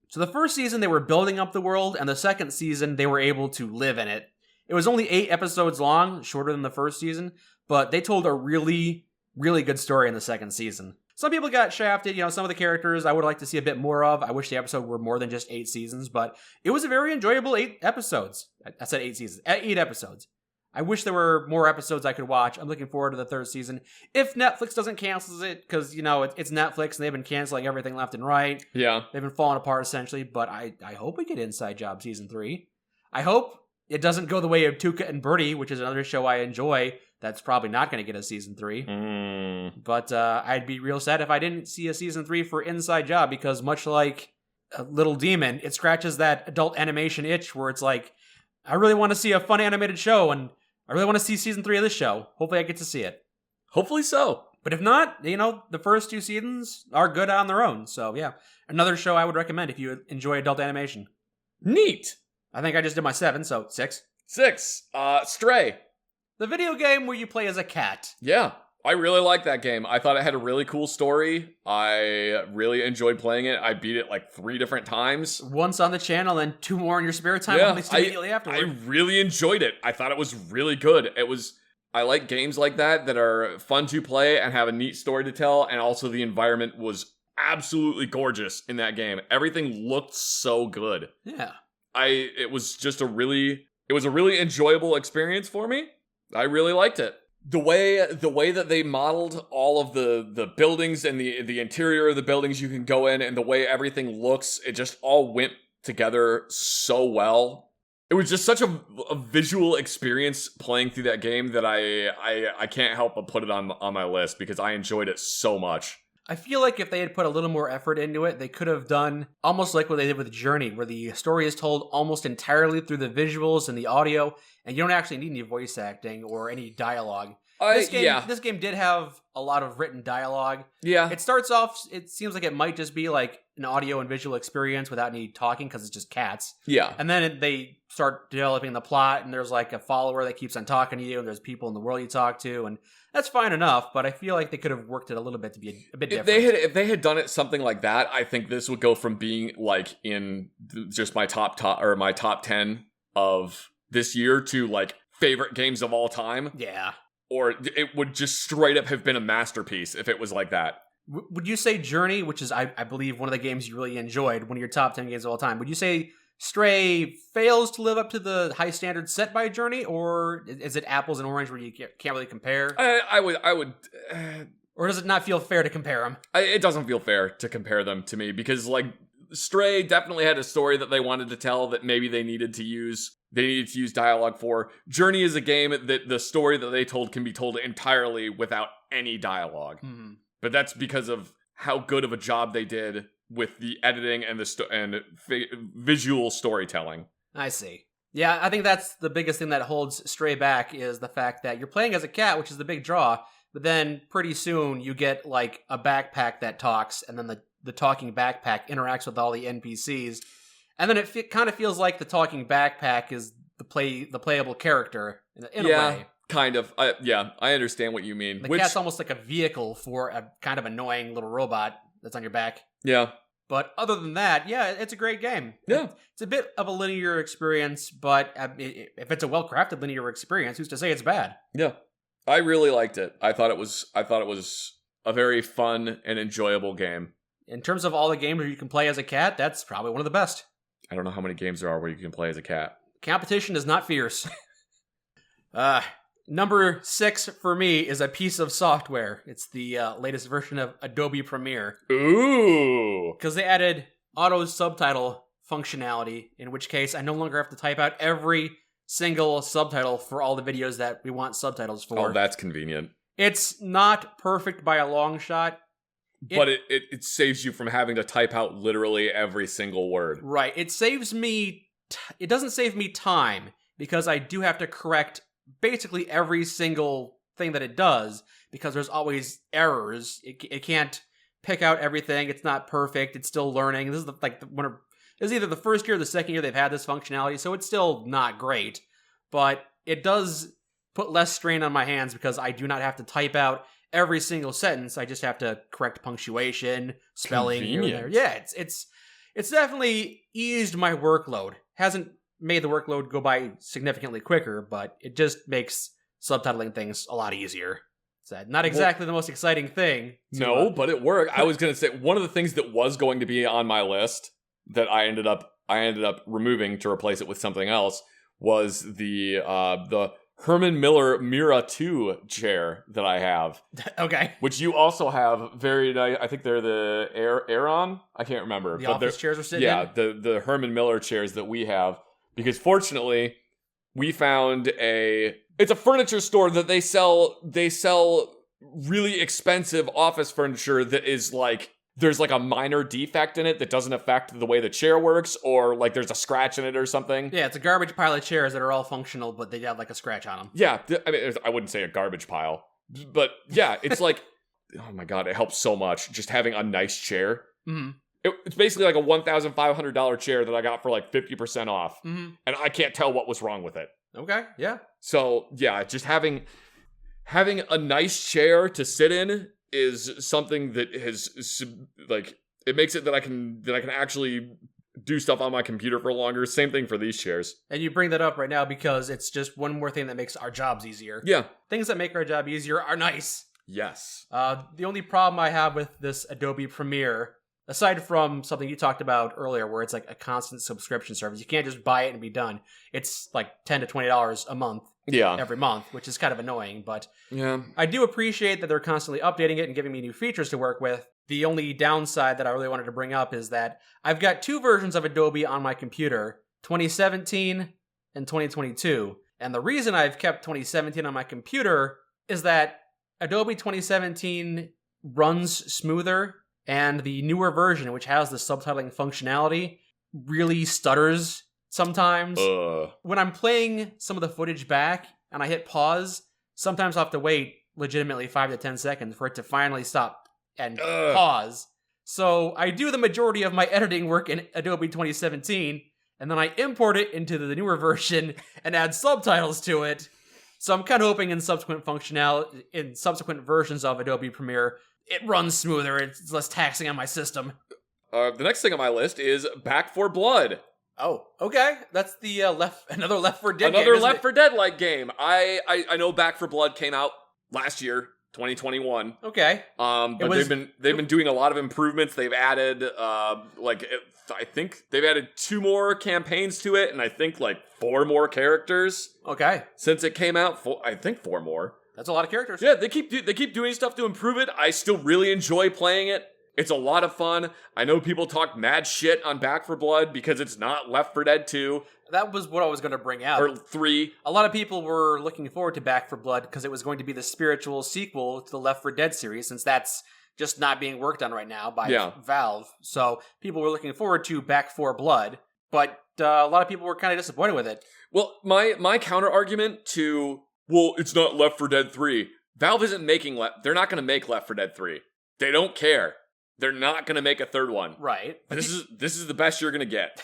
So the first season, they were building up the world, and the second season, they were able to live in it. It was only 8 episodes long, shorter than the first season, but they told a really, really good story in the second season. Some people got shafted, some of the characters I would like to see a bit more of. I wish the episode were more than just 8 seasons, but it was a very enjoyable 8 episodes. I said 8 seasons, 8 episodes. I wish there were more episodes I could watch. I'm looking forward to the 3rd season. If Netflix doesn't cancel it, because, it's Netflix and they've been canceling everything left and right. Yeah. They've been falling apart, essentially. But I hope we get Inside Job Season 3. I hope it doesn't go the way of Tuca and Birdie, which is another show I enjoy. That's probably not going to get a Season 3. But I'd be real sad if I didn't see a Season 3 for Inside Job, because much like Little Demon, it scratches that adult animation itch where it's like, I really want to see a fun animated show, and I really want to see Season 3 of this show. Hopefully I get to see it. Hopefully so. But if not, the first 2 seasons are good on their own. So yeah, another show I would recommend if you enjoy adult animation. Neat. I think I just did my 7, so 6. 6. Stray. The video game where you play as a cat. Yeah, I really liked that game. I thought it had a really cool story. I really enjoyed playing it. I beat it like 3 different times. Once on the channel and 2 more in your spare time, almost immediately afterward. I really enjoyed it. I thought it was really good. I like games like that are fun to play and have a neat story to tell, and also the environment was absolutely gorgeous in that game. Everything looked so good. Yeah. It was a really enjoyable experience for me. I really liked it. The way that they modeled all of the buildings and the interior of the buildings you can go in, and the way everything looks, it just all went together so well. It was just such a visual experience playing through that game that I can't help but put it on my list because I enjoyed it so much. I feel like if they had put a little more effort into it, they could have done almost like what they did with Journey, where the story is told almost entirely through the visuals and the audio, and you don't actually need any voice acting or any dialogue. This game did have a lot of written dialogue. Yeah. It starts off, it seems like it might just be like an audio and visual experience without any talking because it's just cats. Yeah. And then they start developing the plot, and there's like a follower that keeps on talking to you, and there's people in the world you talk to, and that's fine enough, but I feel like they could have worked it a little bit to be a bit different. If they had done it something like that, I think this would go from being like in just my top 10 of this year to like favorite games of all time. Yeah. Or it would just straight up have been a masterpiece if it was like that. Would you say Journey, which is, I believe, one of the games you really enjoyed, one of your top 10 games of all time, would you say Stray fails to live up to the high standards set by Journey, or is it apples and orange where you can't really compare? I would. Or does it not feel fair to compare them? It doesn't feel fair to compare them to me because, like, Stray definitely had a story that they wanted to tell that maybe they needed to use dialogue for. Journey is a game that the story that they told can be told entirely without any dialogue. Mm-hmm. But that's because of how good of a job they did with the editing and visual storytelling. I see. Yeah, I think that's the biggest thing that holds Stray back is the fact that you're playing as a cat, which is the big draw, but then pretty soon you get like a backpack that talks, and then the talking backpack interacts with all the NPCs, and then it kind of feels like the talking backpack is the playable character in a way. Kind of. I understand what you mean. The cat's almost like a vehicle for a kind of annoying little robot that's on your back. Yeah. But other than that, yeah, it's a great game. Yeah. It's a bit of a linear experience, but if it's a well-crafted linear experience, who's to say it's bad? Yeah. I really liked it. I thought it was a very fun and enjoyable game. In terms of all the games where you can play as a cat, that's probably one of the best. I don't know how many games there are where you can play as a cat. Competition is not fierce. Number 6 for me is a piece of software. It's the latest version of Adobe Premiere. Ooh! Because they added auto subtitle functionality, in which case I no longer have to type out every single subtitle for all the videos that we want subtitles for. Oh, that's convenient. It's not perfect by a long shot. But it saves you from having to type out literally every single word. Right. It saves me... it doesn't save me time, because I do have to correct basically every single thing that it does, because there's always errors. It can't pick out everything. It's not perfect. It's still learning. This is either the first year or the second year they've had this functionality, so it's still not great. But it does put less strain on my hands because I do not have to type out every single sentence. I just have to correct punctuation, spelling here and there. Yeah, it's definitely eased my workload. Hasn't made the workload go by significantly quicker, but it just makes subtitling things a lot easier. It's not exactly the most exciting thing. But it worked. I was going to say, one of the things that was going to be on my list that I ended up removing to replace it with something else was the Herman Miller Mira 2 chair that I have. Okay. Which you also have very nice. I think they're the Aeron? I can't remember. The office chairs are sitting in? The Herman Miller chairs that we have. Because fortunately, we found it's a furniture store that they sell really expensive office furniture that is like, there's like a minor defect in it that doesn't affect the way the chair works, or like there's a scratch in it or something. Yeah, it's a garbage pile of chairs that are all functional, but they have like a scratch on them. Yeah, I mean, I wouldn't say a garbage pile, but yeah, it's like, oh my God, it helps so much just having a nice chair. Mm-hmm. It's basically like a $1,500 chair that I got for like 50% off, mm-hmm. and I can't tell what was wrong with it. Okay, yeah. So yeah, just having a nice chair to sit in is something that has, like, it makes it that I can actually do stuff on my computer for longer. Same thing for these chairs. And you bring that up right now because it's just one more thing that makes our jobs easier. Yeah. Things that make our job easier are nice. Yes. The only problem I have with this Adobe Premiere, aside from something you talked about earlier where it's like a constant subscription service, you can't just buy it and be done. It's like $10 to $20 a month. Yeah. Every month, which is kind of annoying, but yeah, I do appreciate that they're constantly updating it and giving me new features to work with. The only downside that I really wanted to bring up is that I've got two versions of Adobe on my computer, 2017 and 2022. And the reason I've kept 2017 on my computer is that Adobe 2017 runs smoother, and the newer version, which has the subtitling functionality, really stutters sometimes. When I'm playing some of the footage back and I hit pause, sometimes I'll have to wait legitimately 5 to 10 seconds for it to finally stop and pause. So I do the majority of my editing work in Adobe 2017, and then I import it into the newer version and add subtitles to it. So I'm kind of hoping in subsequent functionality, in subsequent versions of Adobe Premiere, it runs smoother, it's less taxing on my system. The next thing on my list is Back 4 Blood. Oh, okay. That's the another Left 4 Dead Another game, Left 4 Dead like game. I know Back 4 Blood came out last year, 2021. Okay. But they've been doing a lot of improvements. They've added I think they've added 2 more campaigns to it, and I think like 4 more characters. Okay. Since it came out, I think 4 more. That's a lot of characters. Yeah, they keep doing stuff to improve it. I still really enjoy playing it. It's a lot of fun. I know people talk mad shit on Back 4 Blood because it's not Left 4 Dead 2. That was what I was going to bring out. Or 3. A lot of people were looking forward to Back 4 Blood because it was going to be the spiritual sequel to the Left 4 Dead series, since that's just not being worked on right now by Valve. So people were looking forward to Back 4 Blood, but a lot of people were kind of disappointed with it. Well, my counter argument to, well, it's not Left 4 Dead 3. Valve isn't making they're not going to make Left 4 Dead 3. They don't care. They're not going to make a third one. Right. This is the best you're going to get.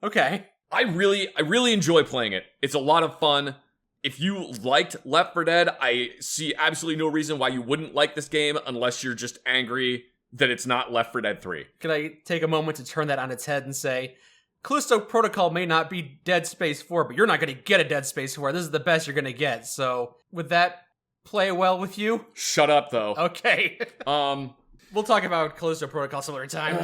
Okay. I really enjoy playing it. It's a lot of fun. If you liked Left 4 Dead, I see absolutely no reason why you wouldn't like this game unless you're just angry that it's not Left 4 Dead 3. Can I take a moment to turn that on its head and say, Callisto Protocol may not be Dead Space 4, but you're not going to get a Dead Space 4. This is the best you're going to get. So, would that play well with you? Shut up, though. Okay. We'll talk about Callisto Protocol some other time.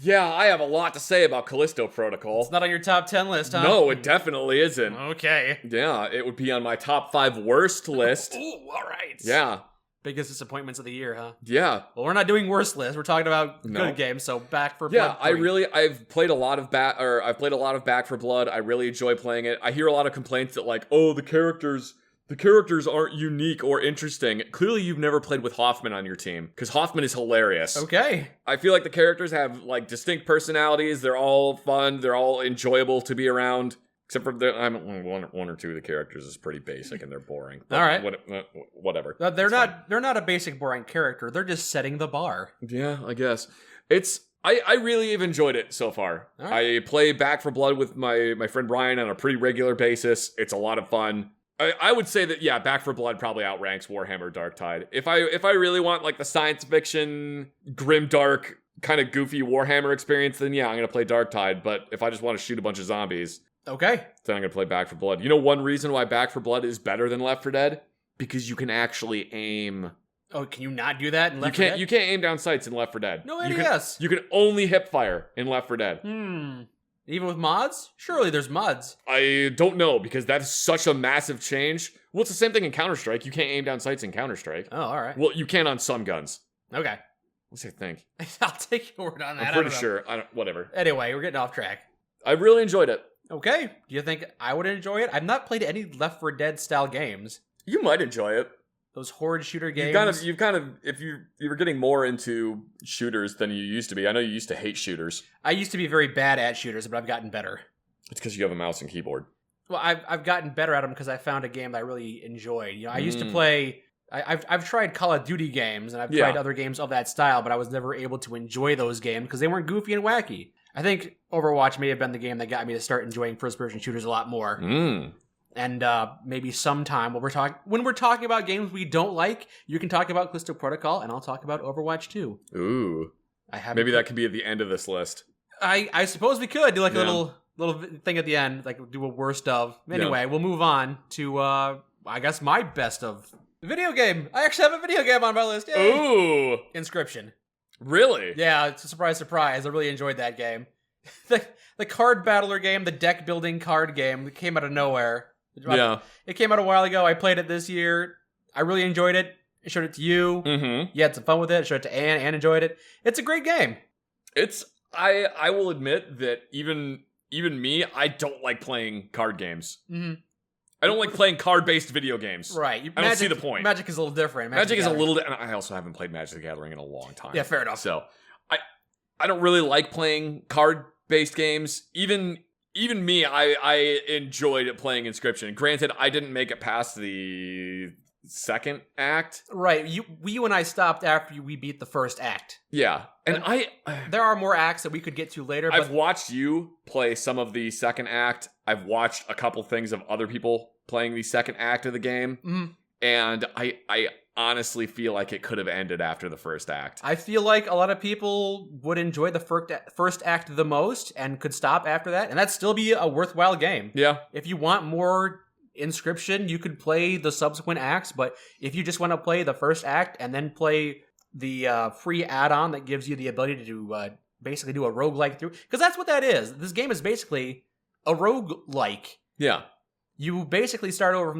Yeah, I have a lot to say about Callisto Protocol. It's not on your top 10 list, huh? No, it definitely isn't. Okay. Yeah, it would be on my top 5 worst list. Ooh, all right. Yeah. Biggest disappointments of the year, huh? Yeah. Well, we're not doing worst list. We're talking about good games. So Back 4 Blood. Yeah, I've played a lot of Back 4 Blood. I really enjoy playing it. I hear a lot of complaints that like, oh, the characters aren't unique or interesting. Clearly, you've never played with Hoffman on your team, because Hoffman is hilarious. Okay. I feel like the characters have like distinct personalities. They're all fun. They're all enjoyable to be around. Except for one or two of the characters is pretty basic and they're boring. All right. Whatever. They're not a basic boring character. They're just setting the bar. Yeah, I guess. I really have enjoyed it so far. Right. I play Back 4 Blood with my friend Brian on a pretty regular basis. It's a lot of fun. I would say that, yeah, Back 4 Blood probably outranks Warhammer Darktide. If I really want like the science fiction, grim dark, kind of goofy Warhammer experience, then yeah, I'm going to play Darktide. But if I just want to shoot a bunch of zombies, okay, then I'm going to play Back 4 Blood. You know one reason why Back 4 Blood is better than Left 4 Dead? Because you can actually aim. Oh, can you not do that in Left 4 Dead? You can't aim down sights in Left 4 Dead. No idea. You can only hip fire in Left 4 Dead. Even with mods? Surely there's mods. I don't know, because that's such a massive change. Well, it's the same thing in Counter-Strike. You can't aim down sights in Counter-Strike. Oh, all right. Well, you can on some guns. Okay. What's your think? I'll take your word on that. I'm pretty sure. Whatever. Anyway, we're getting off track. I really enjoyed it. Okay. Do you think I would enjoy it? I've not played any Left 4 Dead style games. You might enjoy it. Those horde shooter games. You've kind of, if you were getting more into shooters than you used to be. I know you used to hate shooters. I used to be very bad at shooters, but I've gotten better. It's because you have a mouse and keyboard. Well, I've gotten better at them because I found a game that I really enjoyed. You know, I used to play. I've tried Call of Duty games and I've tried other games of that style, but I was never able to enjoy those games because they weren't goofy and wacky. I think Overwatch may have been the game that got me to start enjoying first-person shooters a lot more. And maybe sometime when we're talking about games we don't like, you can talk about Callisto Protocol, and I'll talk about Overwatch 2. Ooh, maybe that could be at the end of this list. I suppose we could do like a little thing at the end, like do a worst of. Anyway, we'll move on to I guess my best of video game. I actually have a video game on my list. Yay. Ooh, Inscription. Really? Yeah, it's a surprise. I really enjoyed that game. The card battler game, the deck building card game that came out of nowhere. Yeah. It came out a while ago. I played it this year. I really enjoyed it. I showed it to you. Mm-hmm. You had some fun with it. I showed it to Anne. Anne enjoyed it. It's a great game. I will admit that even me, I don't like playing card games. Mm-hmm. I don't like playing card-based video games. Right. I don't see the point. Magic is a little different. Magic is a little... And I also haven't played Magic the Gathering in a long time. Yeah, fair enough. So, I don't really like playing card-based games. Even me, I enjoyed playing Inscription. Granted, I didn't make it past the second act. Right. You and I stopped after we beat the first act. Yeah. And there are more acts that we could get to later. But I've watched you play some of the second act. I've watched a couple things of other people playing the second act of the game. Mm-hmm. And I honestly feel like it could have ended after the first act. I feel like a lot of people would enjoy the first act the most and could stop after that. And that'd still be a worthwhile game. Yeah. If you want more Inscription, you could play the subsequent acts. But if you just want to play the first act and then play the free add-on that gives you the ability to basically do a roguelike through, because that's what that is. This game is basically a roguelike. Yeah. You basically start over from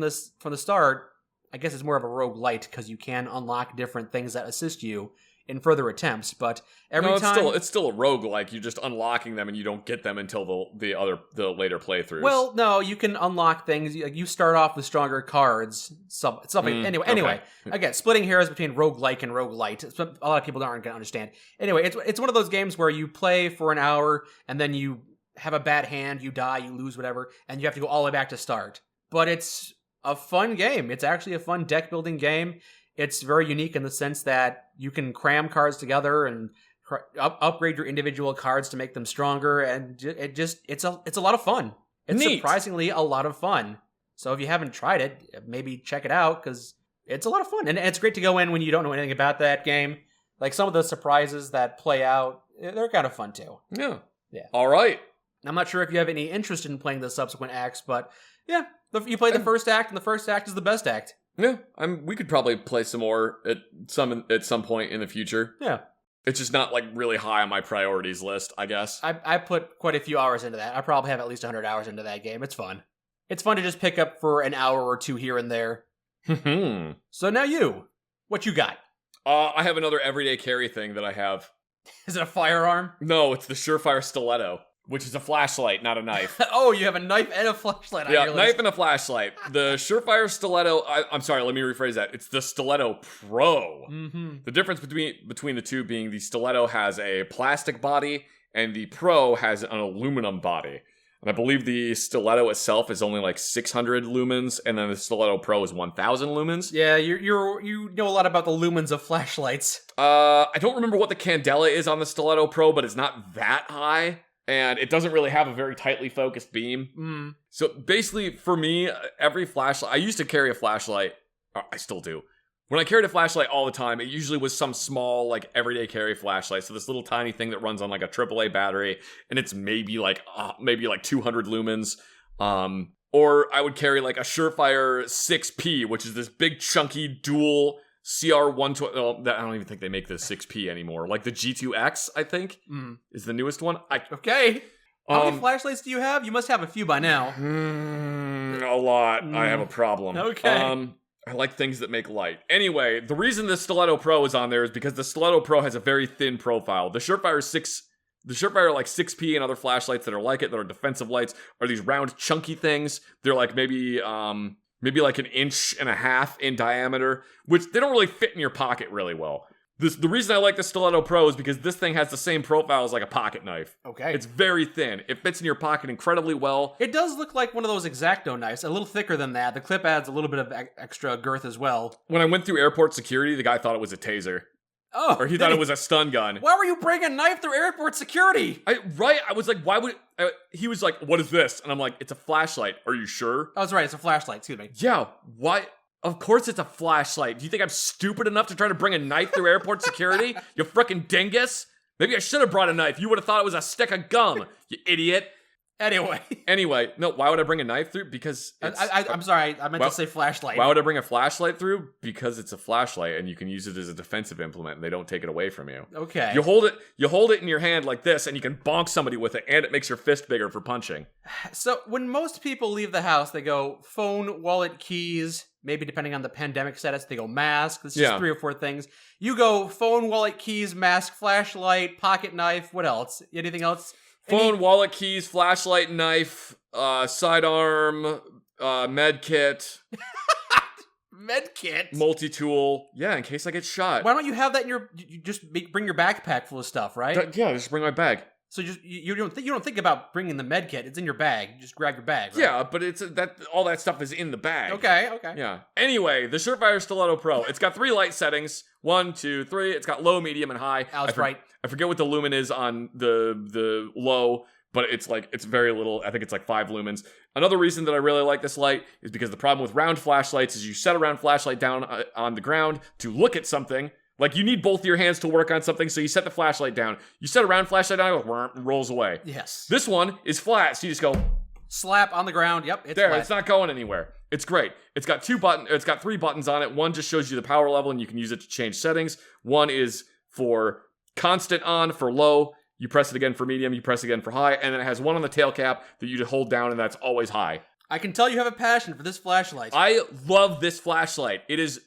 the start. I guess it's more of a roguelite because you can unlock different things that assist you in further attempts, but it's still a roguelike. You're just unlocking them and you don't get them until the later playthroughs. Well, no, you can unlock things. You start off with stronger cards. Something. Anyway, again, splitting hairs between roguelike and roguelite. A lot of people aren't going to understand. Anyway, it's one of those games where you play for an hour and then you have a bad hand, you die, you lose, whatever, and you have to go all the way back to start. But it's a fun game. It's actually a fun deck building game. It's very unique in the sense that you can cram cards together and upgrade your individual cards to make them stronger, and it's a lot of fun. It's neat. Surprisingly a lot of fun. So if you haven't tried it, maybe check it out because it's a lot of fun, and it's great to go in when you don't know anything about that game. Like some of the surprises that play out, they're kind of fun too. Yeah. Yeah. All right. I'm not sure if you have any interest in playing the subsequent acts, but yeah, you play the first act, and the first act is the best act. Yeah, we could probably play some more at some point in the future. Yeah. It's just not like really high on my priorities list, I guess. I put quite a few hours into that. I probably have at least 100 hours into that game. It's fun. It's fun to just pick up for an hour or two here and there. So now what you got? I have another everyday carry thing that I have. Is it a firearm? No, it's the Surefire Stiletto, which is a flashlight, not a knife. Oh, you have a knife and a flashlight on your list. Yeah, knife and a flashlight. The Surefire Stiletto, I'm sorry, let me rephrase that. It's the Stiletto Pro. Mm-hmm. The difference between the two being the Stiletto has a plastic body and the Pro has an aluminum body. And I believe the Stiletto itself is only like 600 lumens, and then the Stiletto Pro is 1,000 lumens. Yeah, you know a lot about the lumens of flashlights. I don't remember what the candela is on the Stiletto Pro, but it's not that high. And it doesn't really have a very tightly focused beam. Mm. So basically, for me, every flashlight... I used to carry a flashlight. I still do. When I carried a flashlight all the time, it usually was some small, like, everyday carry flashlight. So this little tiny thing that runs on, like, a AAA battery. And it's maybe 200 lumens. Or I would carry, like, a Surefire 6P, which is this big, chunky, dual... CR120, I don't even think they make the 6P anymore. Like the G2X, I think, is the newest one. Okay. How many flashlights do you have? You must have a few by now. A lot. I have a problem. Okay. I like things that make light. Anyway, the reason the Stiletto Pro is on there is because the Stiletto Pro has a very thin profile. The Surefire 6P and other flashlights that are like it, that are defensive lights, are these round, chunky things. They're like maybe like 1.5 inches in diameter, which they don't really fit in your pocket really well. The reason I like the Stiletto Pro is because this thing has the same profile as like a pocket knife. Okay. It's very thin. It fits in your pocket incredibly well. It does look like one of those X-Acto knives, a little thicker than that. The clip adds a little bit of extra girth as well. When I went through airport security, the guy thought it was a taser. Oh. Or he thought it was a stun gun. Why were you bringing a knife through airport security? I was like, why would... he was like, what is this? And I'm like, it's a flashlight. Are you sure? Oh, that's right. It's a flashlight. Excuse me. Yeah. Why... Of course it's a flashlight. Do you think I'm stupid enough to try to bring a knife through airport security? You frickin' dingus? Maybe I should have brought a knife. You would have thought it was a stick of gum, you idiot. Anyway, no, why would I bring a knife through? Because I'm sorry, I meant to say flashlight. Why would I bring a flashlight through? Because it's a flashlight and you can use it as a defensive implement and they don't take it away from you. Okay. You hold it in your hand like this and you can bonk somebody with it and it makes your fist bigger for punching. So when most people leave the house, they go phone, wallet, keys, maybe depending on the pandemic status, they go mask. It's just 3 or 4 things. You go phone, wallet, keys, mask, flashlight, pocket knife. What else? Anything else? Phone, wallet, keys, flashlight, knife, sidearm, med kit. Med kit? Multi-tool. Yeah, in case I get shot. Why don't you have that in you just bring your backpack full of stuff, right? Yeah, just bring my bag. So you don't think about bringing the med kit. It's in your bag. You just grab your bag, right? Yeah, but all that stuff is in the bag. Okay. Yeah. Anyway, the Surefire Stiletto Pro. It's got 3 light settings. 1, 2, 3. It's got low, medium, and high. That's right. I forget what the lumen is on the low, but it's very little. I think it's like 5 lumens. Another reason that I really like this light is because the problem with round flashlights is you set a round flashlight down on the ground to look at something. Like, you need both your hands to work on something, so you set the flashlight down. You set a round flashlight down, it rolls away. Yes. This one is flat, so you just go... Slap on the ground, yep, it's there, flat. It's not going anywhere. It's great. It's got 3 buttons on it. One just shows you the power level, and you can use it to change settings. One is for constant on, for low. You press it again for medium, you press it again for high, and then it has one on the tail cap that you just hold down, and that's always high. I can tell you have a passion for this flashlight. I love this flashlight. It is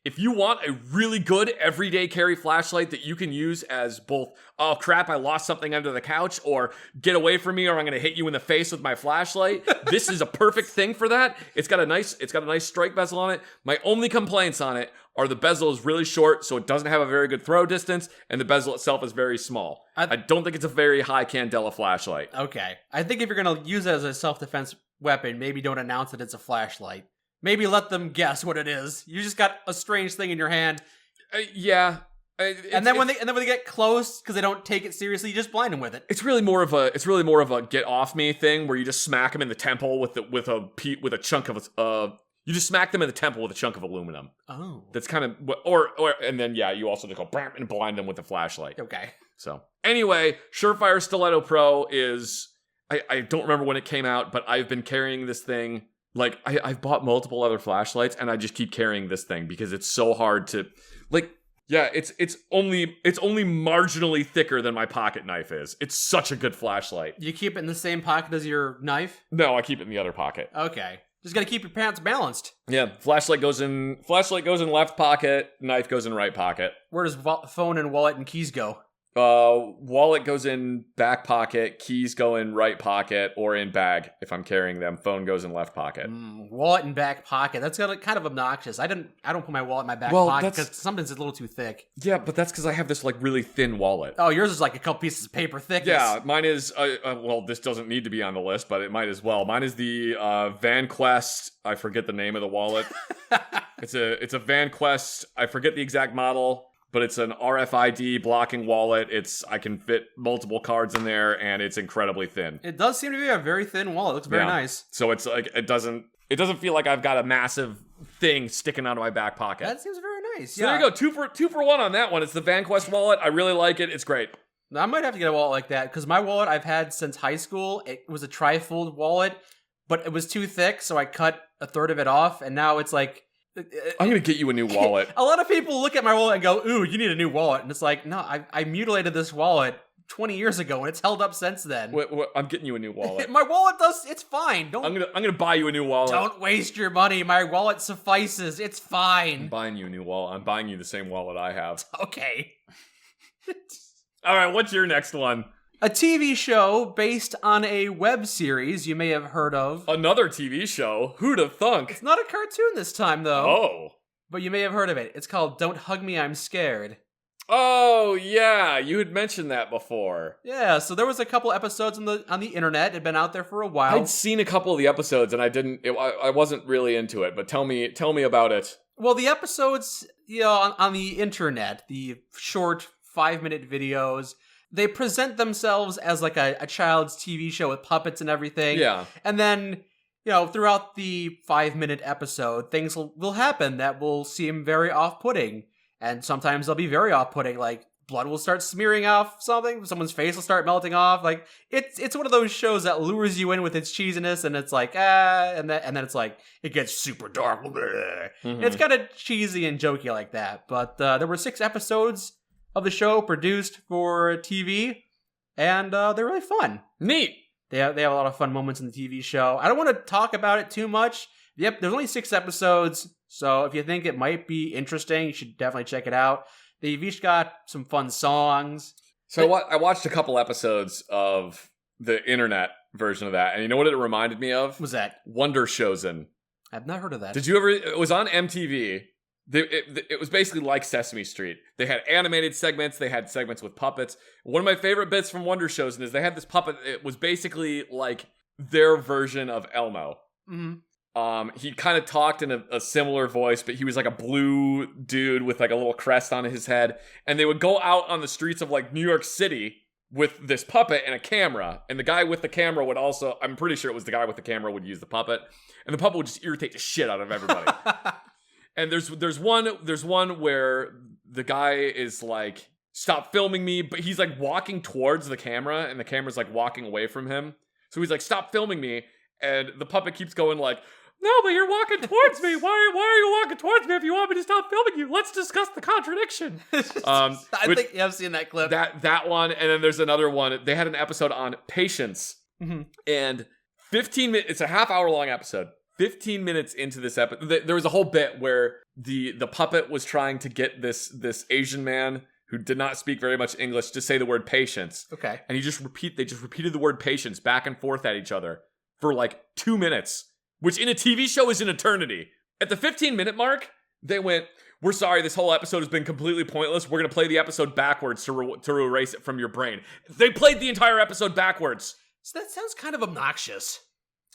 if you want a really good everyday carry flashlight that you can use as both, oh crap, I lost something under the couch, or get away from me or I'm going to hit you in the face with my flashlight. This is a perfect thing for that. It's got a nice strike bezel on it. My only complaints on it are the bezel is really short, so it doesn't have a very good throw distance, and the bezel itself is very small. I don't think it's a very high candela flashlight. Okay. I think if you're going to use it as a self-defense weapon, maybe don't announce that it's a flashlight. Maybe let them guess what it is. You just got a strange thing in your hand. Yeah. And then when they get close, because they don't take it seriously, you just blind them with it. It's really more of a get off me thing where you just smack them in the temple with a chunk of you just smack them in the temple with a chunk of aluminum. Oh. That's kind of or and then you also just go bam and blind them with a flashlight. Okay. So anyway, Surefire Stiletto Pro is I don't remember when it came out, but I've been carrying this thing. Like, I've bought multiple other flashlights, and I just keep carrying this thing because it's so hard to, like, yeah, it's only marginally thicker than my pocket knife is. It's such a good flashlight. You keep it in the same pocket as your knife? No, I keep it in the other pocket. Okay. Just gotta keep your pants balanced. Yeah, flashlight goes in left pocket, knife goes in right pocket. Where does phone and wallet and keys go? Wallet goes in back pocket, keys go in right pocket or in bag if I'm carrying them. Phone goes in left pocket. Wallet in back pocket. That's kind of obnoxious. I don't put my wallet in my back pocket because sometimes it's a little too thick. Yeah, but that's because I have this like really thin wallet. Oh, yours is like a couple pieces of paper thickness. Yeah, mine is. Well, this doesn't need to be on the list, but it might as well. Mine is the Van Quest. I forget the name of the wallet. It's a Van Quest. I forget the exact model. But it's an RFID blocking wallet. I can fit multiple cards in there, and it's incredibly thin. It does seem to be a very thin wallet. It looks very nice. So it's like it doesn't feel like I've got a massive thing sticking out of my back pocket. That seems very nice. So there you go, two for one on that one. It's the VanQuest wallet. I really like it. It's great. I might have to get a wallet like that because my wallet I've had since high school. It was a trifold wallet, but it was too thick, so I cut a third of it off, and now it's like. I'm going to get you a new wallet. A lot of people look at my wallet and go, ooh, you need a new wallet. And it's like, no, I mutilated this wallet 20 years ago, and it's held up since then. Wait, I'm getting you a new wallet. My wallet it's fine. I'm gonna buy you a new wallet. Don't waste your money. My wallet suffices. It's I'm fine. buying you a new wallet. I'm buying you the same wallet I have. Okay. All right, what's your next one? A TV show based on a web series you may have heard of. Another TV show. Who'd have thunk? It's not a cartoon this time, though. Oh. But you may have heard of it. It's called Don't Hug Me, I'm Scared. Oh, yeah. You had mentioned that before. Yeah, so there was a couple episodes on the internet. It had been out there for a while. I'd seen a couple of the episodes and I wasn't really into it, but tell me about it. Well, the episodes, on the internet, the short 5-minute videos, they present themselves as like a child's TV show with puppets and everything. Yeah. And then, throughout the 5-minute episode, things will happen that will seem very off-putting. And sometimes they'll be very off-putting, like blood will start smearing off something, someone's face will start melting off. Like, it's one of those shows that lures you in with its cheesiness, and it's like, and then it's like, it gets super dark. Mm-hmm. It's kind of cheesy and jokey like that. But there were 6 episodes of the show produced for TV, and they're really fun. Neat. They have a lot of fun moments in the TV show. I don't want to talk about it too much. Yep, there's only 6 episodes, so if you think it might be interesting, you should definitely check it out. They've each got some fun songs. So I watched a couple episodes of the internet version of that, and you know what it reminded me of? What was that? Wonder Chosen. I've not heard of that. Did you ever? It was on MTV. It was basically like Sesame Street. They had animated segments. They had segments with puppets. One of my favorite bits from Wonder Chosen is they had this puppet. It was basically like their version of Elmo. Mm-hmm. He kind of talked in a similar voice, but he was like a blue dude with like a little crest on his head. And they would go out on the streets of like New York City with this puppet and a camera. And the guy with the camera would also, I'm pretty sure it was the guy with the camera would use the puppet. And the puppet would just irritate the shit out of everybody. And there's one where the guy is like, stop filming me. But he's like walking towards the camera and the camera's like walking away from him. So he's like, stop filming me. And the puppet keeps going like, no, but you're walking towards me. Why are you walking towards me if you want me to stop filming you? Let's discuss the contradiction. I think I've seen that clip. That one, and then there's another one. They had an episode on patience. Mm-hmm. And 15 minutes, it's a half-hour long episode. 15 minutes into this episode, there was a whole bit where the puppet was trying to get this Asian man who did not speak very much English to say the word patience. Okay. And they just repeated the word patience back and forth at each other for like 2 minutes. Which in a TV show is an eternity. At the 15-minute mark, they went, we're sorry, this whole episode has been completely pointless. We're going to play the episode backwards to erase it from your brain. They played the entire episode backwards. So that sounds kind of obnoxious.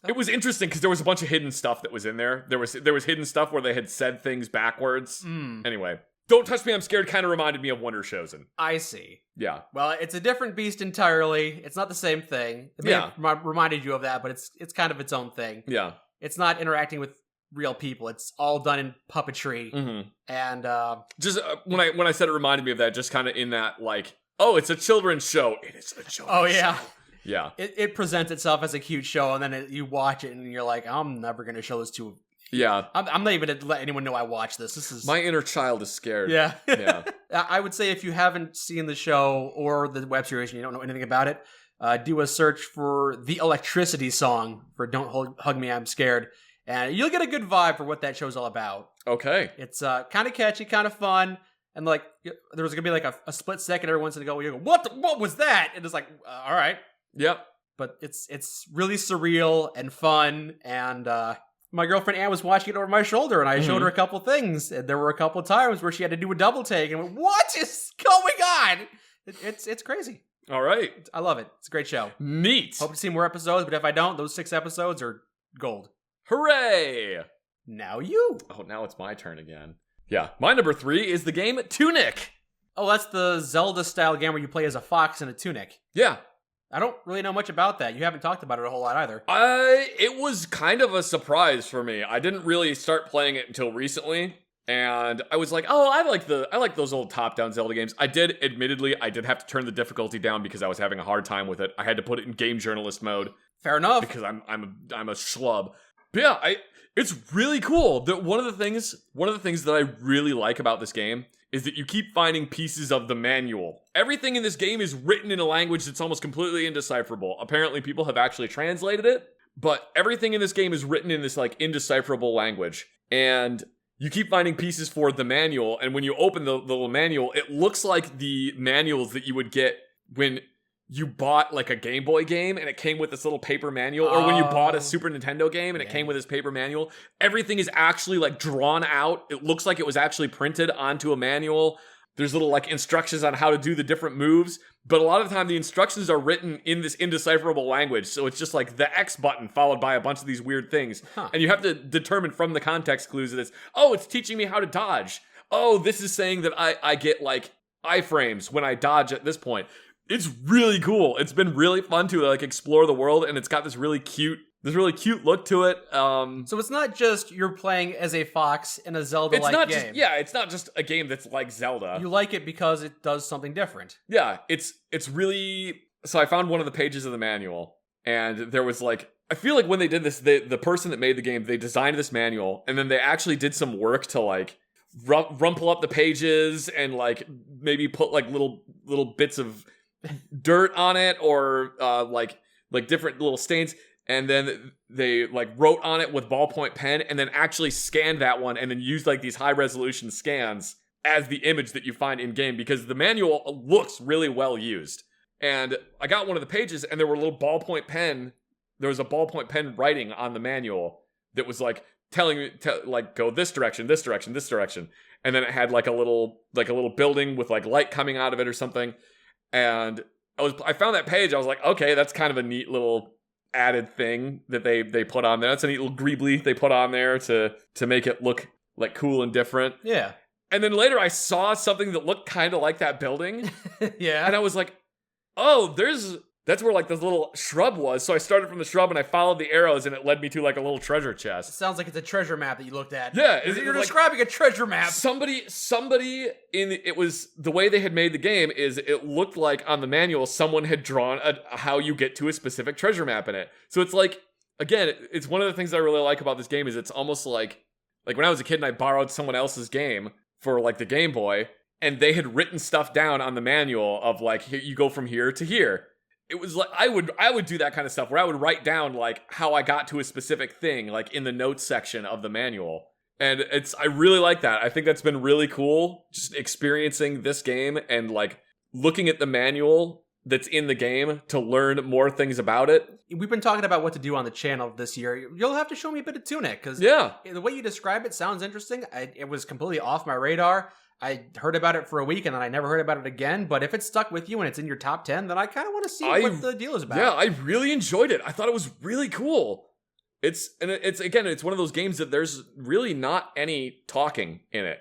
It was interesting because there was a bunch of hidden stuff that was in there. There was hidden stuff where they had said things backwards. Anyway, Don't Touch Me, I'm Scared kind of reminded me of Wonder Chosen. I see. Yeah. Well, it's a different beast entirely. It's not the same thing. It may have reminded you of that, but it's kind of its own thing. Yeah. It's not interacting with real people. It's all done in puppetry. Mm-hmm. And just when I said it reminded me of that, just kind of in that like, oh, it's a children's show. It is a children's show. Oh yeah. Yeah. It presents itself as a cute show, and then you watch it, and you're like, I'm never going to show this to. Yeah. I'm not even going to let anyone know I watch this. This is my inner child is scared. Yeah. Yeah. I would say if you haven't seen the show or the web series and you don't know anything about it, do a search for the Electricity song for Don't Hug Me, I'm Scared. And you'll get a good vibe for what that show's all about. Okay. It's kind of catchy, kind of fun. And like, there was going to be like a split second every once in a while. You go, what was that? And it's like, all right. Yep. But it's really surreal and fun. And my girlfriend Anne was watching it over my shoulder, and I showed her a couple things. And there were a couple of times where she had to do a double take. And went, what is going on? It's crazy. All right. I love it. It's a great show. Neat. Hope to see more episodes, but if I don't, those 6 episodes are gold. Hooray! Now you. Oh, now it's my turn again. Yeah. My number 3 is the game Tunic. Oh, that's the Zelda-style game where you play as a fox in a tunic. Yeah. I don't really know much about that. You haven't talked about it a whole lot either. It was kind of a surprise for me. I didn't really start playing it until recently. And I was like, oh, I like those old top-down Zelda games. I did have to turn the difficulty down because I was having a hard time with it. I had to put it in game journalist mode. Fair enough. Because I'm a schlub. But yeah, It's really cool. One of the things that I really like about this game is that you keep finding pieces of the manual. Everything in this game is written in a language that's almost completely indecipherable. Apparently, people have actually translated it, but everything in this game is written in this like indecipherable language. And you keep finding pieces for the manual, and when you open the little manual, it looks like the manuals that you would get when you bought like a Game Boy game and it came with this little paper manual, or when you bought a Super Nintendo game and it came with this paper manual. Everything is actually like drawn out. It looks like it was actually printed onto a manual. There's little like instructions on how to do the different moves, but a lot of the time the instructions are written in this indecipherable language. So it's just like the X button followed by a bunch of these weird things. And you have to determine from the context clues that it's teaching me how to dodge. Oh, this is saying that I get like iframes when I dodge at this point. It's really cool. It's been really fun to like explore the world, and it's got this really cute look to it. So it's not just you're playing as a fox in a Zelda-like game. It's not just a game that's like Zelda. You like it because it does something different. Yeah, it's really... So I found one of the pages of the manual, and there was like... I feel like when they did this, the person that made the game, they designed this manual, and then they actually did some work to like rumple up the pages and like maybe put like little bits of dirt on it, or like different little stains, and then they like wrote on it with ballpoint pen, and then actually scanned that one, and then used like these high resolution scans as the image that you find in game, because the manual looks really well used. And I got one of the pages, and there was a ballpoint pen writing on the manual that was like telling me like go this direction, this direction, this direction, and then it had like a little building with like light coming out of it or something. And I found that page. I was like, okay, that's kind of a neat little added thing that they put on there. That's a neat little greebly they put on there to make it look like cool and different. Yeah. And then later I saw something that looked kind of like that building. Yeah. And I was like, oh, that's where like this little shrub was. So I started from the shrub and I followed the arrows, and it led me to like a little treasure chest. It sounds like it's a treasure map that you looked at. Yeah. You're describing a treasure map. Somebody it was the way they had made the game is it looked like on the manual someone had drawn how you get to a specific treasure map in it. So it's like, again, it's one of the things I really like about this game is it's almost like when I was a kid and I borrowed someone else's game for like the Game Boy, and they had written stuff down on the manual of like, here, you go from here to here. It was like I would do that kind of stuff where I would write down like how I got to a specific thing, like in the notes section of the manual. And I really like that. I think that's been really cool, just experiencing this game and like looking at the manual that's in the game to learn more things about it. We've been talking about what to do on the channel this year. You'll have to show me a bit of Tunic, because the way you describe it sounds interesting. It was completely off my radar. I heard about it for a week and then I never heard about it again. But if it's stuck with you and it's in your top 10, then I kind of want to see what the deal is about. Yeah, I really enjoyed it. I thought it was really cool. It's one of those games that there's really not any talking in it.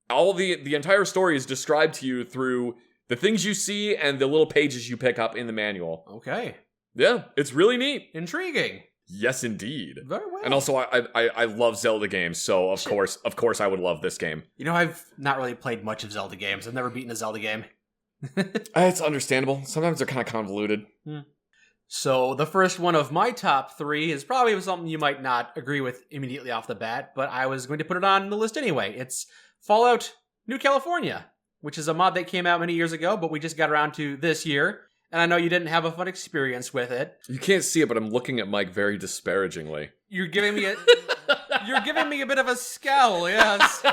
All the entire story is described to you through the things you see and the little pages you pick up in the manual. Okay. Yeah, it's really neat. Intriguing. Yes, indeed. Very well. And also, I love Zelda games, so of course I would love this game. You know, I've not really played much of Zelda games. I've never beaten a Zelda game. It's understandable. Sometimes they're kind of convoluted. So the first one of my top 3 is probably something you might not agree with immediately off the bat, but I was going to put it on the list anyway. It's Fallout New California, which is a mod that came out many years ago, but we just got around to this year. And I know you didn't have a fun experience with it. You can't see it, but I'm looking at Mike very disparagingly. You're giving me a bit of a scowl, yes.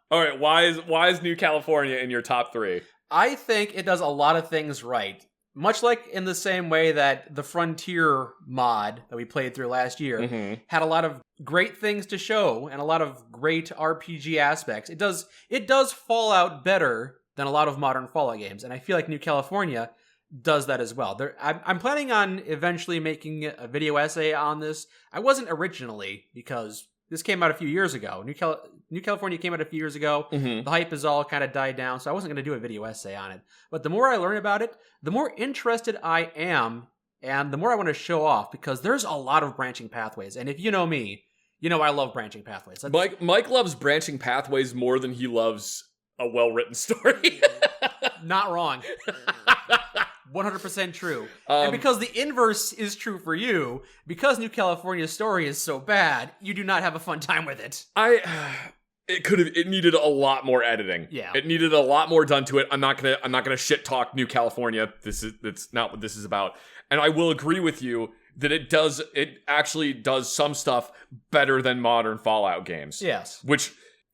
All right, why is New California in your top 3? I think it does a lot of things right. Much like in the same way that the Frontier mod that we played through last year had a lot of great things to show and a lot of great RPG aspects. It does Fallout better than a lot of modern Fallout games, and I feel like New California does that as well. I'm planning on eventually making a video essay on this. I wasn't originally, because this came out a few years ago. New California came out a few years ago. The hype has all kind of died down, so I wasn't going to do a video essay on it. But the more I learn about it, the more interested I am, and the more I want to show off, because there's a lot of branching pathways. And if you know me, you know I love branching pathways. Mike loves branching pathways more than he loves a well-written story. Not wrong. 100% true. And because the inverse is true for you, because New California's story is so bad, you do not have a fun time with it. It needed a lot more editing. Yeah. It needed a lot more done to it. I'm not gonna shit talk New California. That's not what this is about. And I will agree with you that it actually does some stuff better than modern Fallout games. Yes. Which,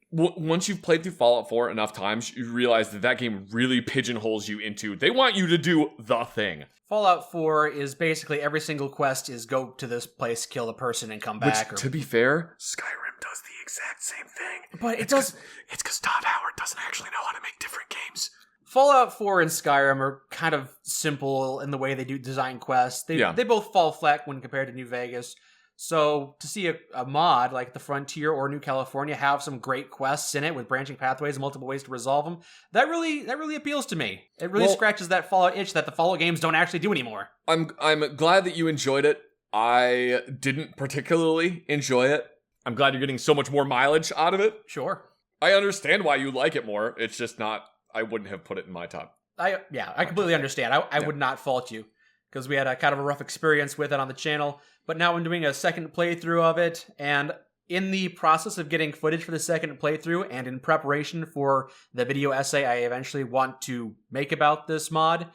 once you've played through Fallout 4 enough times, you realize that game really pigeonholes you into, they want you to do the thing. Fallout 4 is basically every single quest is go to this place, kill a person, and come back. To be fair, Skyrim does the exact same thing. But it's because Todd Howard doesn't actually know how to make different games. Fallout 4 and Skyrim are kind of simple in the way they do design quests. They both fall flat when compared to New Vegas. So to see a mod like the Frontier or New California have some great quests in it with branching pathways and multiple ways to resolve them, that really appeals to me. It really scratches that Fallout itch that the Fallout games don't actually do anymore. I'm glad that you enjoyed it. I didn't particularly enjoy it. I'm glad you're getting so much more mileage out of it. Sure. I understand why you like it more. It's just not, I wouldn't have put it in my top. I completely understand. I would not fault you, because we had a kind of a rough experience with it on the channel. But now I'm doing a second playthrough of it, and in the process of getting footage for the second playthrough and in preparation for the video essay I eventually want to make about this mod,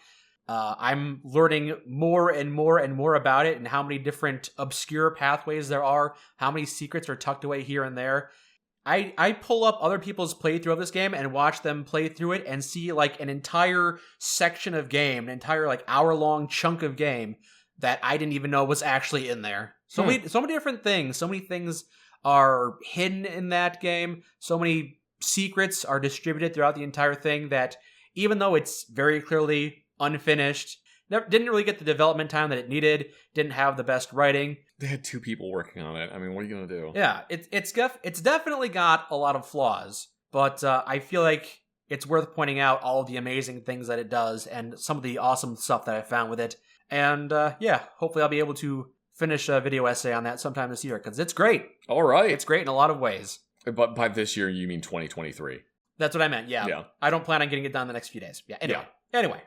I'm learning more and more and more about it and how many different obscure pathways there are, how many secrets are tucked away here and there. I pull up other people's playthrough of this game and watch them play through it and see like an entire section of game, an entire like hour-long chunk of game that I didn't even know was actually in there. So many different things. So many things are hidden in that game. So many secrets are distributed throughout the entire thing that, even though it's very clearly unfinished, didn't really get the development time that it needed, didn't have the best writing. They had 2 people working on it. I mean, what are you going to do? Yeah, it's definitely got a lot of flaws, but I feel like it's worth pointing out all of the amazing things that it does and some of the awesome stuff that I found with it. And hopefully I'll be able to finish a video essay on that sometime this year, because it's great. All right. It's great in a lot of ways. But by this year, you mean 2023. That's what I meant, yeah. I don't plan on getting it done in the next few days. Yeah, anyway.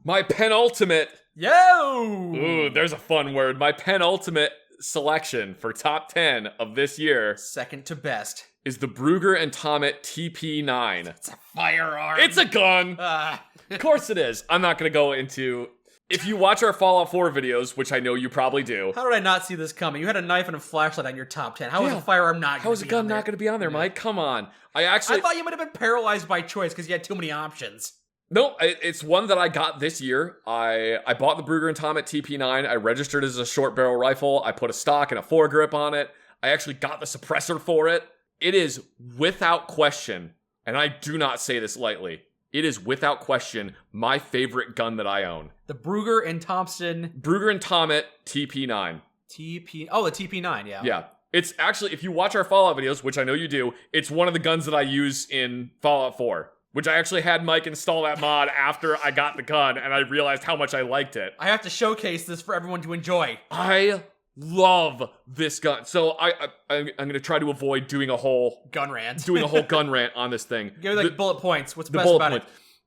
My penultimate. Yo! Ooh, there's a fun word. My penultimate selection for top 10 of this year. Second to best. Is the Brugger and Tomet TP9. It's a firearm. It's a gun. Of course it is. I'm not going to go into... If you watch our Fallout 4 videos, which I know you probably do. How did I not see this coming? You had a knife and a flashlight on your top 10. How is a firearm not going to be on there? How is a gun not going to be on there, Mike? Come on. I thought you might have been paralyzed by choice because you had too many options. No, it's one that I got this year. I bought the Brugger and Tomet TP9. I registered as a short barrel rifle. I put a stock and a foregrip on it. I actually got the suppressor for it. It is without question, and I do not say this lightly, it is without question my favorite gun that I own. The Brugger and Tomet TP9. The TP9, yeah. Yeah. It's actually, if you watch our Fallout videos, which I know you do, it's one of the guns that I use in Fallout 4. Which I actually had Mike install that mod after I got the gun, and I realized how much I liked it. I have to showcase this for everyone to enjoy. I love this gun. So I'm going to try to avoid doing a whole... gun rant. Gun rant on this thing. Give me bullet points. What's best about it?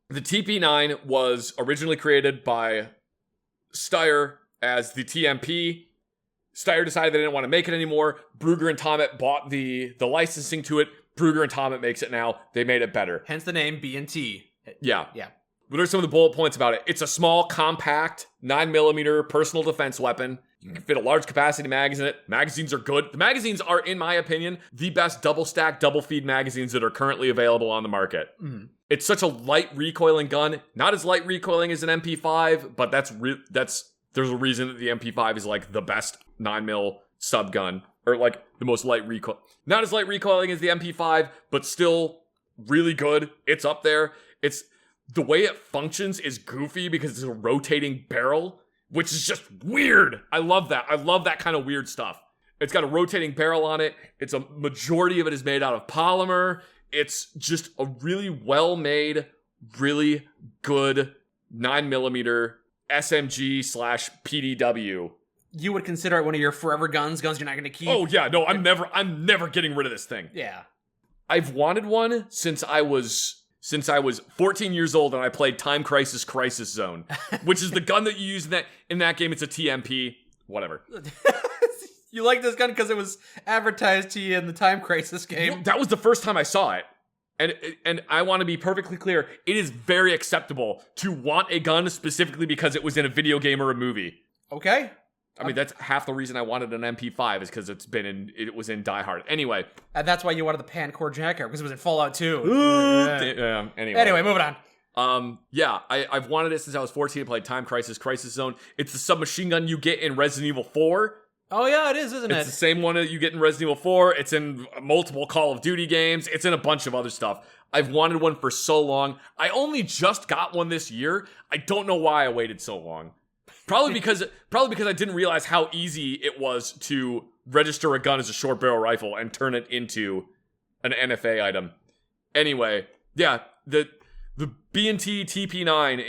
The TP9 was originally created by Steyr as the TMP. Steyr decided they didn't want to make it anymore. Brugger and Tomet bought the licensing to it. Brugger and Tomet makes it now. They made it better. Hence the name B&T. Yeah. What are some of the bullet points about it? It's a small, compact, 9mm personal defense weapon. You can fit a large capacity magazine in it. Magazines are good. The magazines are, in my opinion, the best double-stack, double-feed magazines that are currently available on the market. Mm. It's such a light recoiling gun. Not as light recoiling as an MP5, but there's a reason that the MP5 is like the best 9mm subgun. Or like the most light recoil. Not as light recoiling as the MP5, but still really good. It's up there. It's the way it functions is goofy because it's a rotating barrel, which is just weird. I love that. I love that kind of weird stuff. It's got a rotating barrel on it. It's a majority of it is made out of polymer. It's just a really well-made, really good 9mm SMG/PDW. You would consider it one of your forever guns you're not going to keep? Oh yeah, no, I'm never getting rid of this thing. Yeah. I've wanted one since I was since I was 14 years old and I played Time Crisis Crisis Zone, which is the gun that you use in that game. It's a TMP. Whatever. You like this gun because it was advertised to you in the Time Crisis game. Well, that was the first time I saw it. And I want to be perfectly clear, it is very acceptable to want a gun specifically because it was in a video game or a movie. Okay. I mean, that's half the reason I wanted an MP5 is because it was in Die Hard. Anyway. And that's why you wanted the Pancore Jacker, because it was in Fallout 2. Anyway, moving on. I've wanted it since I was 14 to play Time Crisis Crisis Zone. It's the submachine gun you get in Resident Evil 4. Oh yeah, it is, isn't it? It's the same one that you get in Resident Evil 4. It's in multiple Call of Duty games. It's in a bunch of other stuff. I've wanted one for so long. I only just got one this year. I don't know why I waited so long. Probably because I didn't realize how easy it was to register a gun as a short barrel rifle and turn it into an NFA item. Anyway, yeah, the B&T TP9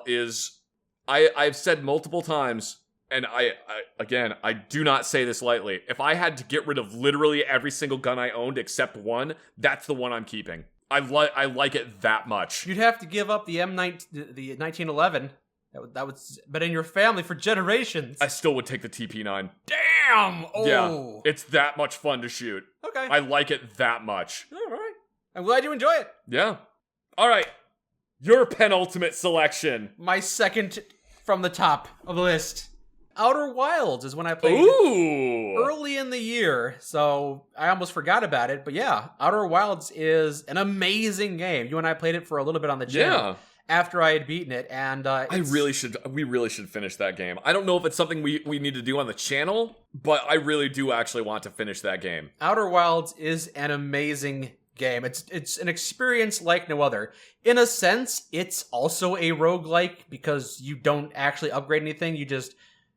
is I've said multiple times, and I do not say this lightly. If I had to get rid of literally every single gun I owned except one, that's the one I'm keeping. I like it that much. You'd have to give up the the 1911. That was been in your family for generations. I still would take the TP9. Damn! Oh. Yeah, it's that much fun to shoot. Okay. I like it that much. All right. I'm glad you enjoy it. Yeah. All right. Your penultimate selection. My second from the top of the list. Outer Wilds is when I played early in the year, so I almost forgot about it. But yeah, Outer Wilds is an amazing game. You and I played it for a little bit on the channel after I had beaten it, and we really should finish that game. I don't know if it's something we need to do on the channel, but I really do actually want to finish that game. Outer Wilds is an amazing game. It's an experience like no other. In a sense, it's also a roguelike because you don't actually upgrade anything.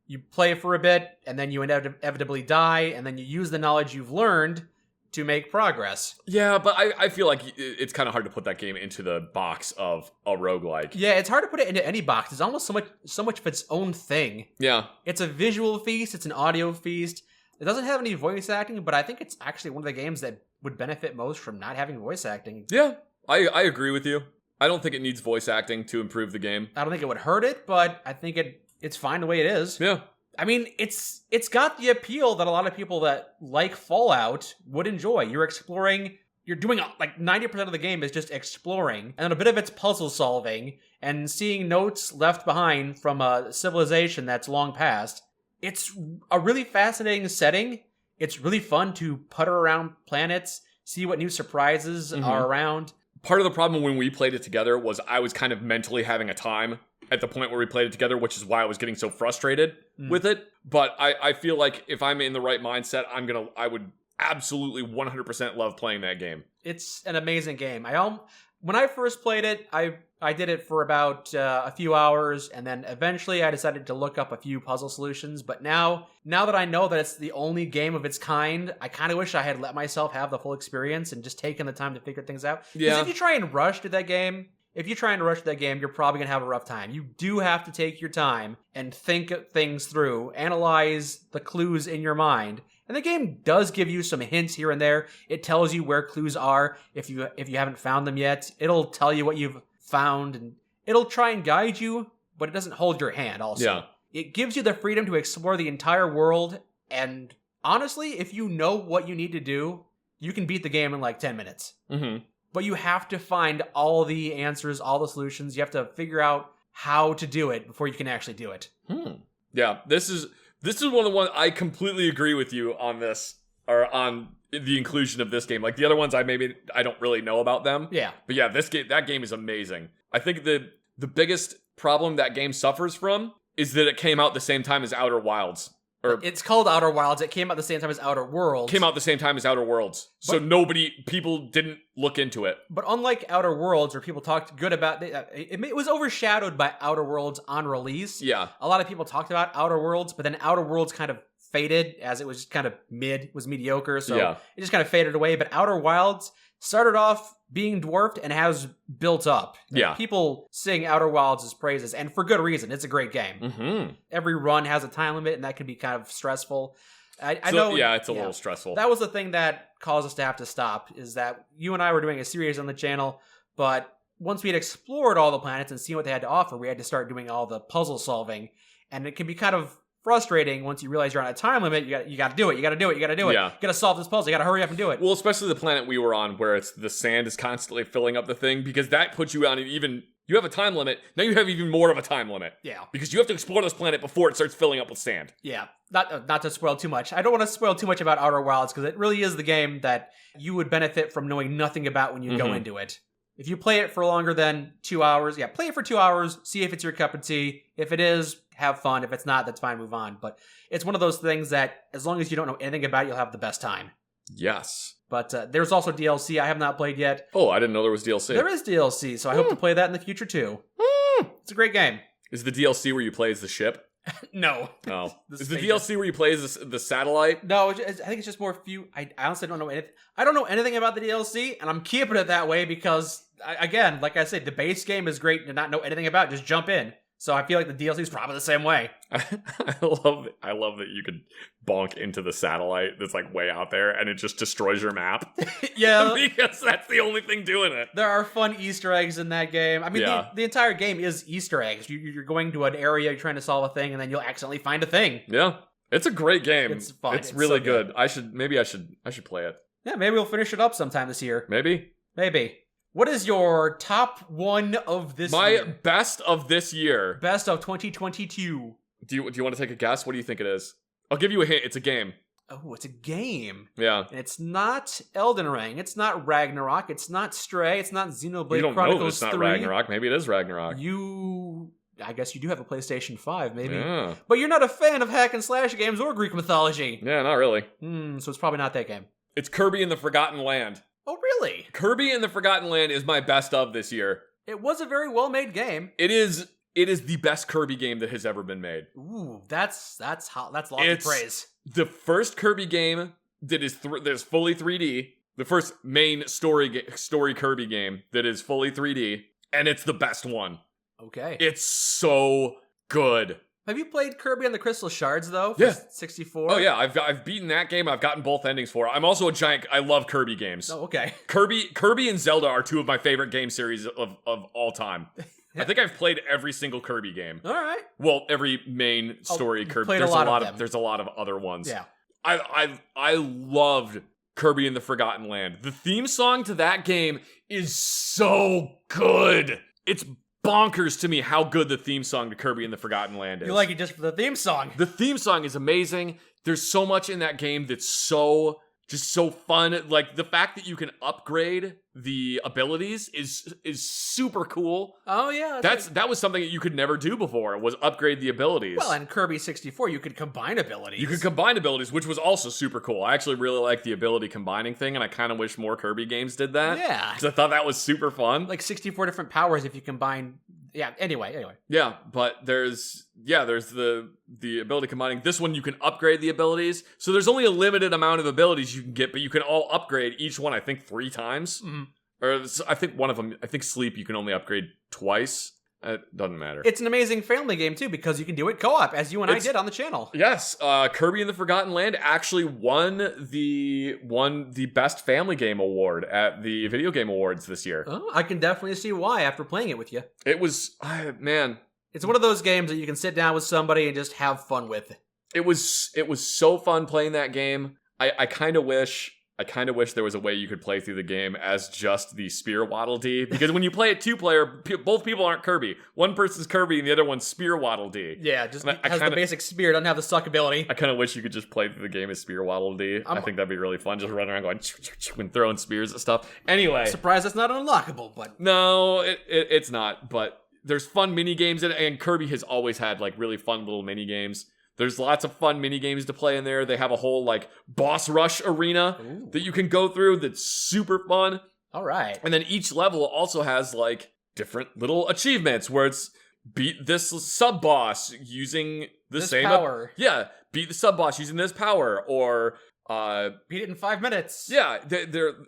You play for a bit, and then you inevitably die, and then you use the knowledge you've learned to make progress. Yeah, but I feel like it's kind of hard to put that game into the box of a roguelike. Yeah, it's hard to put it into any box. It's almost so much of its own thing. Yeah. It's a visual feast. It's an audio feast. It doesn't have any voice acting, but I think it's actually one of the games that would benefit most from not having voice acting. Yeah, I agree with you. I don't think it needs voice acting to improve the game. I don't think it would hurt it, but I think it's fine the way it is. Yeah. I mean, it's got the appeal that a lot of people that like Fallout would enjoy. You're exploring, you're doing like 90% of the game is just exploring, and a bit of it's puzzle solving and seeing notes left behind from a civilization that's long past. It's a really fascinating setting. It's really fun to putter around planets, see what new surprises are around. Part of the problem when we played it together was I was kind of mentally having a time at the point where we played it together, which is why I was getting so frustrated with it. But I feel like if I'm in the right mindset, I would absolutely 100% love playing that game. It's an amazing game. When I first played it, I did it for about a few hours, and then eventually I decided to look up a few puzzle solutions. But now that I know that it's the only game of its kind, I kind of wish I had let myself have the full experience and just taken the time to figure things out. Because if you try and rush to that game, you're probably going to have a rough time. You do have to take your time and think things through, analyze the clues in your mind. And the game does give you some hints here and there. It tells you where clues are if you haven't found them yet. It'll tell you what you've found, and it'll try and guide you, but it doesn't hold your hand also. Yeah. It gives you the freedom to explore the entire world, and honestly, if you know what you need to do, you can beat the game in like 10 minutes. Mm-hmm. But you have to find all the answers, all the solutions. You have to figure out how to do it before you can actually do it. Yeah, this is one of the ones I completely agree with you on this, or on the inclusion of this game. Like the other ones, I don't really know about them. Yeah. But yeah, that game is amazing. I think the biggest problem that game suffers from is that it came out the same time as Outer Wilds. It's called Outer Wilds. It came out the same time as Outer Worlds. So people didn't look into it. But unlike Outer Worlds, where people talked good about it was overshadowed by Outer Worlds on release. Yeah. A lot of people talked about Outer Worlds, but then Outer Worlds kind of faded as it was just kind of was mediocre. So it just kind of faded away. But Outer Wilds started off being dwarfed and has built up. Yeah. People sing Outer Wilds' praises, and for good reason. It's a great game. Mm-hmm. Every run has a time limit, and that can be kind of stressful. I know. Yeah, it's a little stressful. That was the thing that caused us to have to stop, is that you and I were doing a series on the channel, but once we had explored all the planets and seen what they had to offer, we had to start doing all the puzzle solving. And it can be kind of frustrating once you realize you're on a time limit. You got to do it. You got to do it. You got to do it. Yeah. You got to solve this puzzle. You got to hurry up and do it. Well, especially the planet we were on, where it's the sand is constantly filling up the thing, because that puts you on an even. You have a time limit. Now you have even more of a time limit. Yeah. Because you have to explore this planet before it starts filling up with sand. Yeah. Not to spoil too much. I don't want to spoil too much about Outer Wilds because it really is the game that you would benefit from knowing nothing about when you go into it. If you play it for longer than 2 hours, play it for 2 hours, see if it's your cup of tea. If it is, have fun. If it's not, that's fine, move on. But it's one of those things that as long as you don't know anything about it, you'll have the best time. Yes. But there's also DLC I have not played yet. Oh, I didn't know there was DLC. There is DLC, so I hope to play that in the future too. It's a great game. Is the DLC where you play as the ship? No. Oh. Is the DLC where you play as the satellite? No, I think it's just more I honestly don't know anything. I don't know anything about the DLC, and I'm keeping it that way because, again, like I said, the base game is great to not know anything about. Just jump in. So I feel like the DLC is probably the same way. I love that you could bonk into the satellite that's like way out there and it just destroys your map. Yeah. Because that's the only thing doing it. There are fun Easter eggs in that game. I mean, the entire game is Easter eggs. You're going to an area, you're trying to solve a thing, and then you'll accidentally find a thing. Yeah. It's a great game. It's fun. It's really so good. I should play it. Yeah, maybe we'll finish it up sometime this year. Maybe. What is your top one of this year? My best of this year. Best of 2022. Do you want to take a guess? What do you think it is? I'll give you a hint. It's a game. Oh, it's a game. Yeah. And it's not Elden Ring. It's not Ragnarok. It's not Stray. It's not Xenoblade you don't Chronicles know it's not 3. Ragnarok. Maybe it is Ragnarok. I guess you do have a PlayStation 5, maybe. Yeah. But you're not a fan of hack and slash games or Greek mythology. Yeah, not really. So it's probably not that game. It's Kirby and the Forgotten Land. Oh, really? Kirby and the Forgotten Land is my best of this year. It was a very well-made game. It is the best Kirby game that has ever been made. Ooh, that's lofty praise. The first Kirby game that is fully 3D. The first main story Kirby game that is fully 3D, and it's the best one. Okay. It's so good. Have you played Kirby and the Crystal Shards, though? Yeah. 64? Oh, yeah. I've beaten that game. I've gotten both endings for it. I'm also a giant... I love Kirby games. Oh, okay. Kirby and Zelda are two of my favorite game series of all time. I think I've played every single Kirby game. All right. Well, every main story Kirby. There's a lot of other ones. Yeah. I loved Kirby and the Forgotten Land. The theme song to that game is so good. It's bonkers to me how good the theme song to Kirby and the Forgotten Land is. You like it just for the theme song. The theme song is amazing. There's so much in that game that's so fun. Like the fact that you can upgrade the abilities is super cool. Oh yeah. That was something that you could never do before, was upgrade the abilities. Well, in Kirby 64 you could combine abilities. You could combine abilities, which was also super cool. I actually really like the ability combining thing, and I kind of wish more Kirby games did that. Yeah. Because I thought that was super fun. Like 64 different powers if you combine. Yeah, anyway. Yeah, but there's the ability combining. This one you can upgrade the abilities. So there's only a limited amount of abilities you can get, but you can all upgrade each one, I think, 3 times. Mm-hmm. Or I think one of them, Sleep, you can only upgrade twice. It doesn't matter. It's an amazing family game, too, because you can do it co-op, as you and I did on the channel. Yes, Kirby and the Forgotten Land actually won the Best Family Game Award at the Video Game Awards this year. Oh, I can definitely see why after playing it with you. It was, man. It's one of those games that you can sit down with somebody and just have fun with. It was so fun playing that game. I kind of wish there was a way you could play through the game as just the Spear Waddle Dee, because when you play it 2-player, both people aren't Kirby. One person's Kirby and the other one's Spear Waddle Dee. Yeah, just has the basic spear, doesn't have the suck ability. I kind of wish you could just play through the game as Spear Waddle Dee. I think that'd be really fun, just running around going and throwing spears at stuff. Anyway. Surprised that's not unlockable, but... No, it's not, but there's fun mini games in it, and Kirby has always had like really fun little mini games. There's lots of fun mini games to play in there. They have a whole like boss rush arena that you can go through that's super fun. All right. And then each level also has like different little achievements where it's beat this sub boss using this same power. Beat the sub boss using this power, or beat it in 5 minutes. Yeah,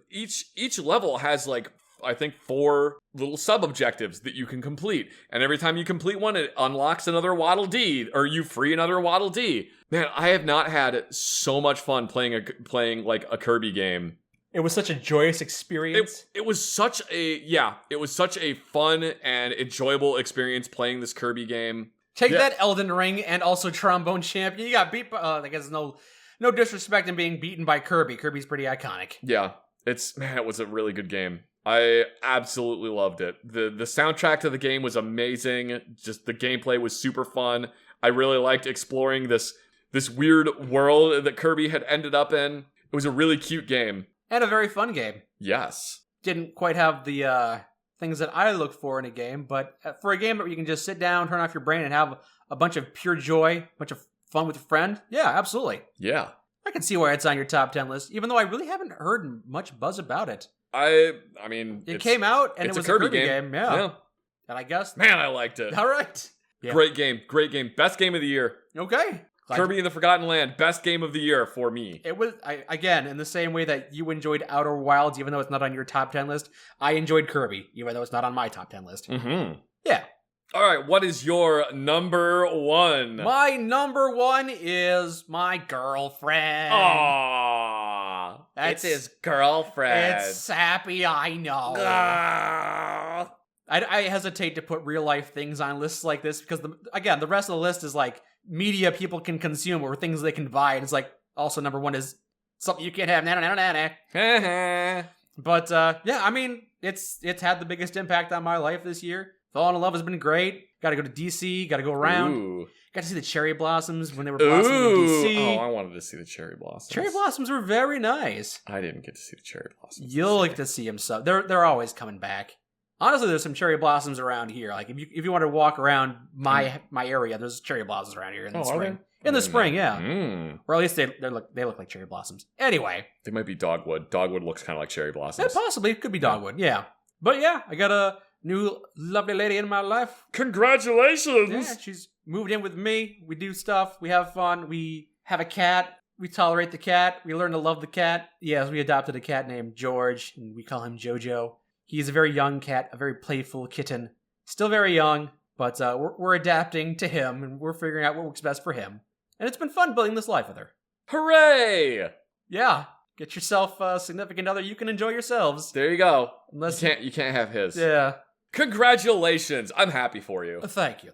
each level has like, I think, 4 little sub-objectives that you can complete. And every time you complete one, it unlocks another Waddle Dee, or you free another Waddle Dee. Man, I have not had so much fun playing like a Kirby game It was such a joyous experience. It was such a fun and enjoyable experience playing this Kirby game. Take that, Elden Ring, and also Trombone Champ. You got beat by, I guess no disrespect in being beaten by Kirby. Kirby's pretty iconic. Yeah, it was a really good game. I absolutely loved it. The soundtrack to the game was amazing. Just the gameplay was super fun. I really liked exploring this weird world that Kirby had ended up in. It was a really cute game. And a very fun game. Yes. Didn't quite have the things that I look for in a game, but for a game where you can just sit down, turn off your brain, and have a bunch of pure joy, a bunch of fun with a friend, yeah, absolutely. Yeah. I can see why it's on your top 10 list, even though I really haven't heard much buzz about it. I mean... It came out, and it was a Kirby game. Yeah. And I guess... Man, I liked it. All right. Yeah. Great game. Best game of the year. Okay. Kirby in the Forgotten Land, best game of the year for me. It was, again, in the same way that you enjoyed Outer Wilds, even though it's not on your top 10 list, I enjoyed Kirby, even though it's not on my top 10 list. Mm-hmm. Yeah. All right, what is your number one? My number one is my girlfriend. Aww. It's his girlfriend. It's sappy, I know. Aww. I hesitate to put real life things on lists like this because, the rest of the list is like media people can consume or things they can buy. And it's like, also number one is something you can't have. But, yeah, I mean, it's had the biggest impact on my life this year. Falling in Love has been great. Got to go to DC, got to go around. Ooh. Got to see the cherry blossoms when they were blossoming in DC. Oh, I wanted to see the cherry blossoms. Cherry blossoms were very nice. I didn't get to see the cherry blossoms. You'll like to see them. So they're always coming back. Honestly, there's some cherry blossoms around here. Like if you want to walk around my area, there's cherry blossoms around here in the spring. In the spring, yeah. Mm. Or at least they look like cherry blossoms. Anyway, they might be dogwood. Dogwood looks kind of like cherry blossoms. Possibly it could be dogwood. Yeah, but yeah, I got a new lovely lady in my life. Congratulations! Yeah, she's moved in with me. We do stuff. We have fun. We have a cat. We tolerate the cat. We learn to love the cat. Yes, we adopted a cat named George, and we call him Jojo. He's a very young cat, a very playful kitten. Still very young, but we're adapting to him, and we're figuring out what works best for him. And it's been fun building this life with her. Hooray! Yeah, get yourself a significant other you can enjoy yourselves. There you go. Unless you can't have his. Yeah. Congratulations! I'm happy for you. Thank you.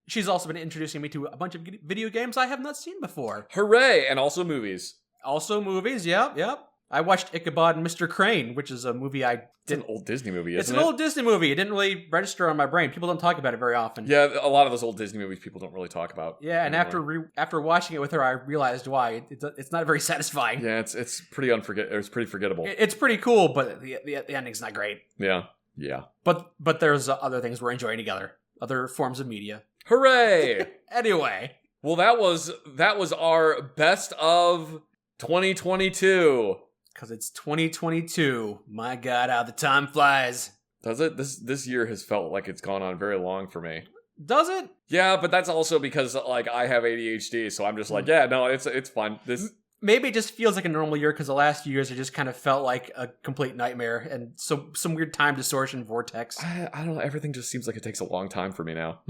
She's also been introducing me to a bunch of video games I have not seen before. Hooray! And also movies. Also movies, yep. I watched Ichabod and Mr. Crane, which is a movie I didn't... It's an old Disney movie, isn't it? It's an old Disney movie. It didn't really register on my brain. People don't talk about it very often. Yeah, a lot of those old Disney movies people don't really talk about. Yeah, and after watching it with her, I realized why. It's not very satisfying. Yeah, it's pretty it's pretty forgettable. It's pretty cool, but the ending's not great. Yeah. But there's other things we're enjoying together. Other forms of media. Hooray! Anyway. Well, that was our best of 2022. Because it's 2022. My God, how the time flies. Does it? This year has felt like it's gone on very long for me. Does it? Yeah, but that's also because like I have ADHD, so I'm just like, yeah, no, it's fun. Maybe it just feels like a normal year because the last few years it just kind of felt like a complete nightmare and so some weird time distortion vortex. I don't know. Everything just seems like it takes a long time for me now.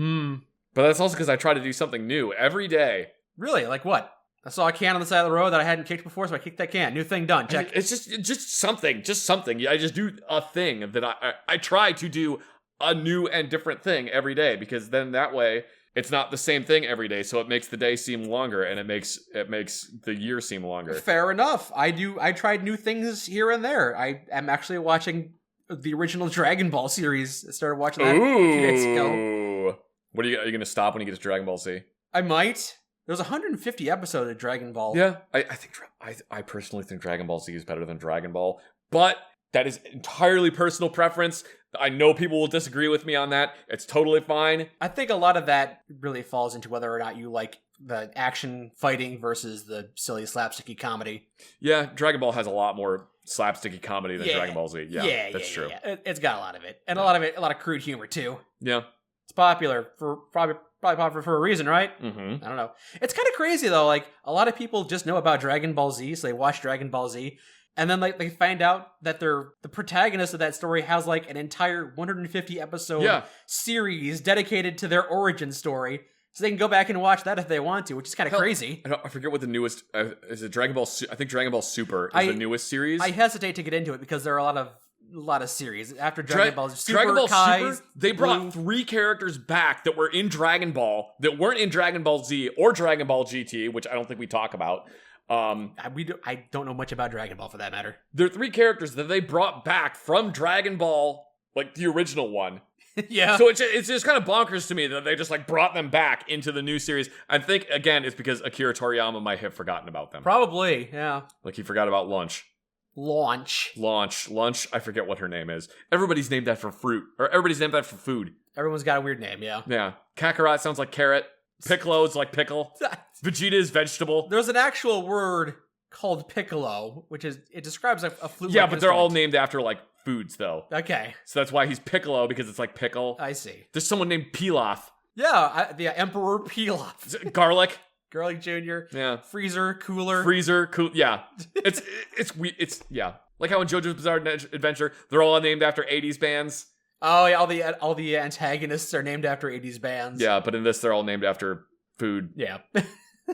But that's also because I try to do something new every day. Really? Like what? I saw a can on the side of the road that I hadn't kicked before, so I kicked that can. New thing done. Check. It's just something. I just do a thing that I try to do a new and different thing every day because then that way it's not the same thing every day, so it makes the day seem longer and it makes the year seem longer. Fair enough. I tried new things here and there. I am actually watching the original Dragon Ball series. I started watching that a few days ago. What are you going to stop when you get to Dragon Ball Z? I might. There's 150 episodes of Dragon Ball. Yeah, I personally think Dragon Ball Z is better than Dragon Ball, but that is entirely personal preference. I know people will disagree with me on that. It's totally fine. I think a lot of that really falls into whether or not you like the action fighting versus the silly slapsticky comedy. Yeah, Dragon Ball has a lot more slapsticky comedy than Dragon Ball Z. Yeah, that's true. Yeah. It's got a lot of it, and a lot of crude humor too. Yeah, it's popular for probably popular for a reason, right? Mm-hmm. I don't know. It's kind of crazy though. Like a lot of people just know about Dragon Ball Z, so they watch Dragon Ball Z, and then like they find out that the protagonist of that story has like an entire 150 episode series dedicated to their origin story. So they can go back and watch that if they want to, which is kind of crazy. I forget what the newest is. It Dragon Ball? I think Dragon Ball Super is the newest series. I hesitate to get into it because there are a lot of series after Dragon Ball Super. Dragon Ball Kai, Super, they brought 3 characters back that were in Dragon Ball that weren't in Dragon Ball Z or Dragon Ball GT, which I don't think we talk about. I don't know much about Dragon Ball for that matter. There are 3 characters that they brought back from Dragon Ball, like the original one. Yeah. So it's just kind of bonkers to me that they just like brought them back into the new series. I think again it's because Akira Toriyama might have forgotten about them. Probably, yeah. Like he forgot about Launch. I forget what her name is. Everybody's named after fruit, or everybody's named after food. Everyone's got a weird name, yeah. Yeah. Kakarot sounds like carrot. Piccolo's like pickle. Vegeta is vegetable. There's an actual word called piccolo, which is it describes a flute. Yeah, but they're all named after like foods though. Okay. So that's why he's Piccolo, because it's like pickle. I see. There's someone named Pilaf. Yeah, the Emperor Pilaf. Garlic. Garlic Jr. Yeah. Cooler. Cool. Yeah. It's yeah. Like how in JoJo's Bizarre Adventure, they're all named after 80s bands. Oh, yeah, all the antagonists are named after 80s bands. Yeah, but in this they're all named after food. Yeah.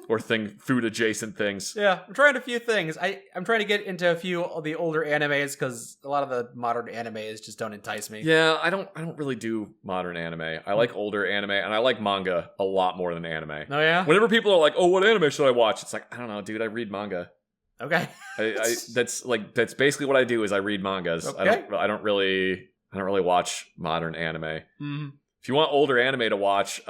Or food adjacent things. Yeah, I'm trying a few things. I'm trying to get into a few of the older animes because a lot of the modern animes just don't entice me. Yeah, I don't really do modern anime. I like older anime, and I like manga a lot more than anime. Oh yeah. Whenever people are like, "Oh, what anime should I watch?" It's like, I don't know, dude. I read manga. Okay. That's basically what I do is I read mangas. Okay. I don't really watch modern anime. Mm-hmm. If you want older anime to watch,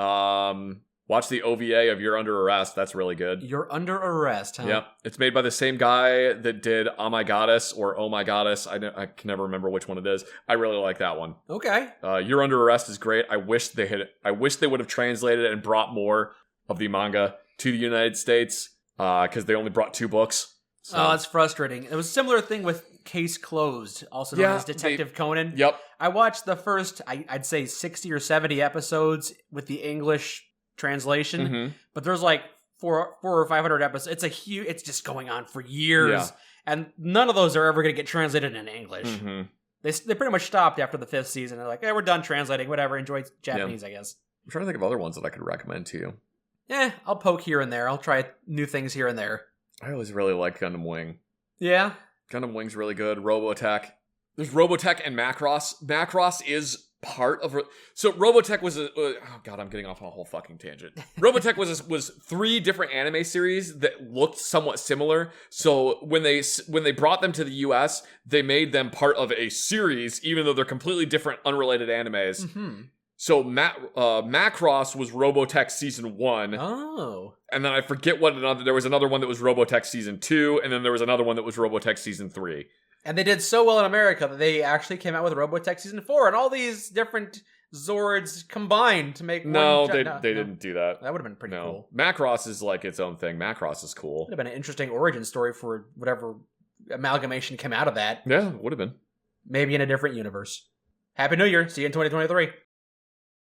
watch the OVA of You're Under Arrest. That's really good. You're Under Arrest, huh? Yep. It's made by the same guy that did Oh My Goddess or Oh My Goddess. I can never remember which one it is. I really like that one. Okay. You're Under Arrest is great. I wish they would have translated it and brought more of the manga to the United States because they only brought 2 books. So. Oh, that's frustrating. It was a similar thing with Case Closed, also known as Detective Conan. Yep. I watched the first, I'd say 60 or 70 episodes with the English translation, but there's like 400 or 500 episodes. It's just going on for years, and none of those are ever going to get translated in English. They pretty much stopped after the 5th season. They're like, hey, we're done translating, whatever, enjoy Japanese, I guess. I'm trying to think of other ones that I could recommend to you. I'll poke here and there. I'll try new things here and there. I always really like Gundam Wing. Yeah? Gundam Wing's really good. Robotech. There's Robotech and Macross. Macross is part of... So Robotech was oh god, I'm getting off on a whole fucking tangent. Robotech was 3 different anime series that looked somewhat similar. So when they brought them to the US, they made them part of a series, even though they're completely different, unrelated animes. So Macross was Robotech Season 1. Oh. And then I forget there was another one that was Robotech Season 2, and then there was another one that was Robotech Season 3. And they did so well in America that they actually came out with Robotech Season 4, and all these different Zords combined to make one... They didn't do that. That would have been pretty cool. Macross is like its own thing. Macross is cool. Would have been an interesting origin story for whatever amalgamation came out of that. Yeah, would have been. Maybe in a different universe. Happy New Year. See you in 2023.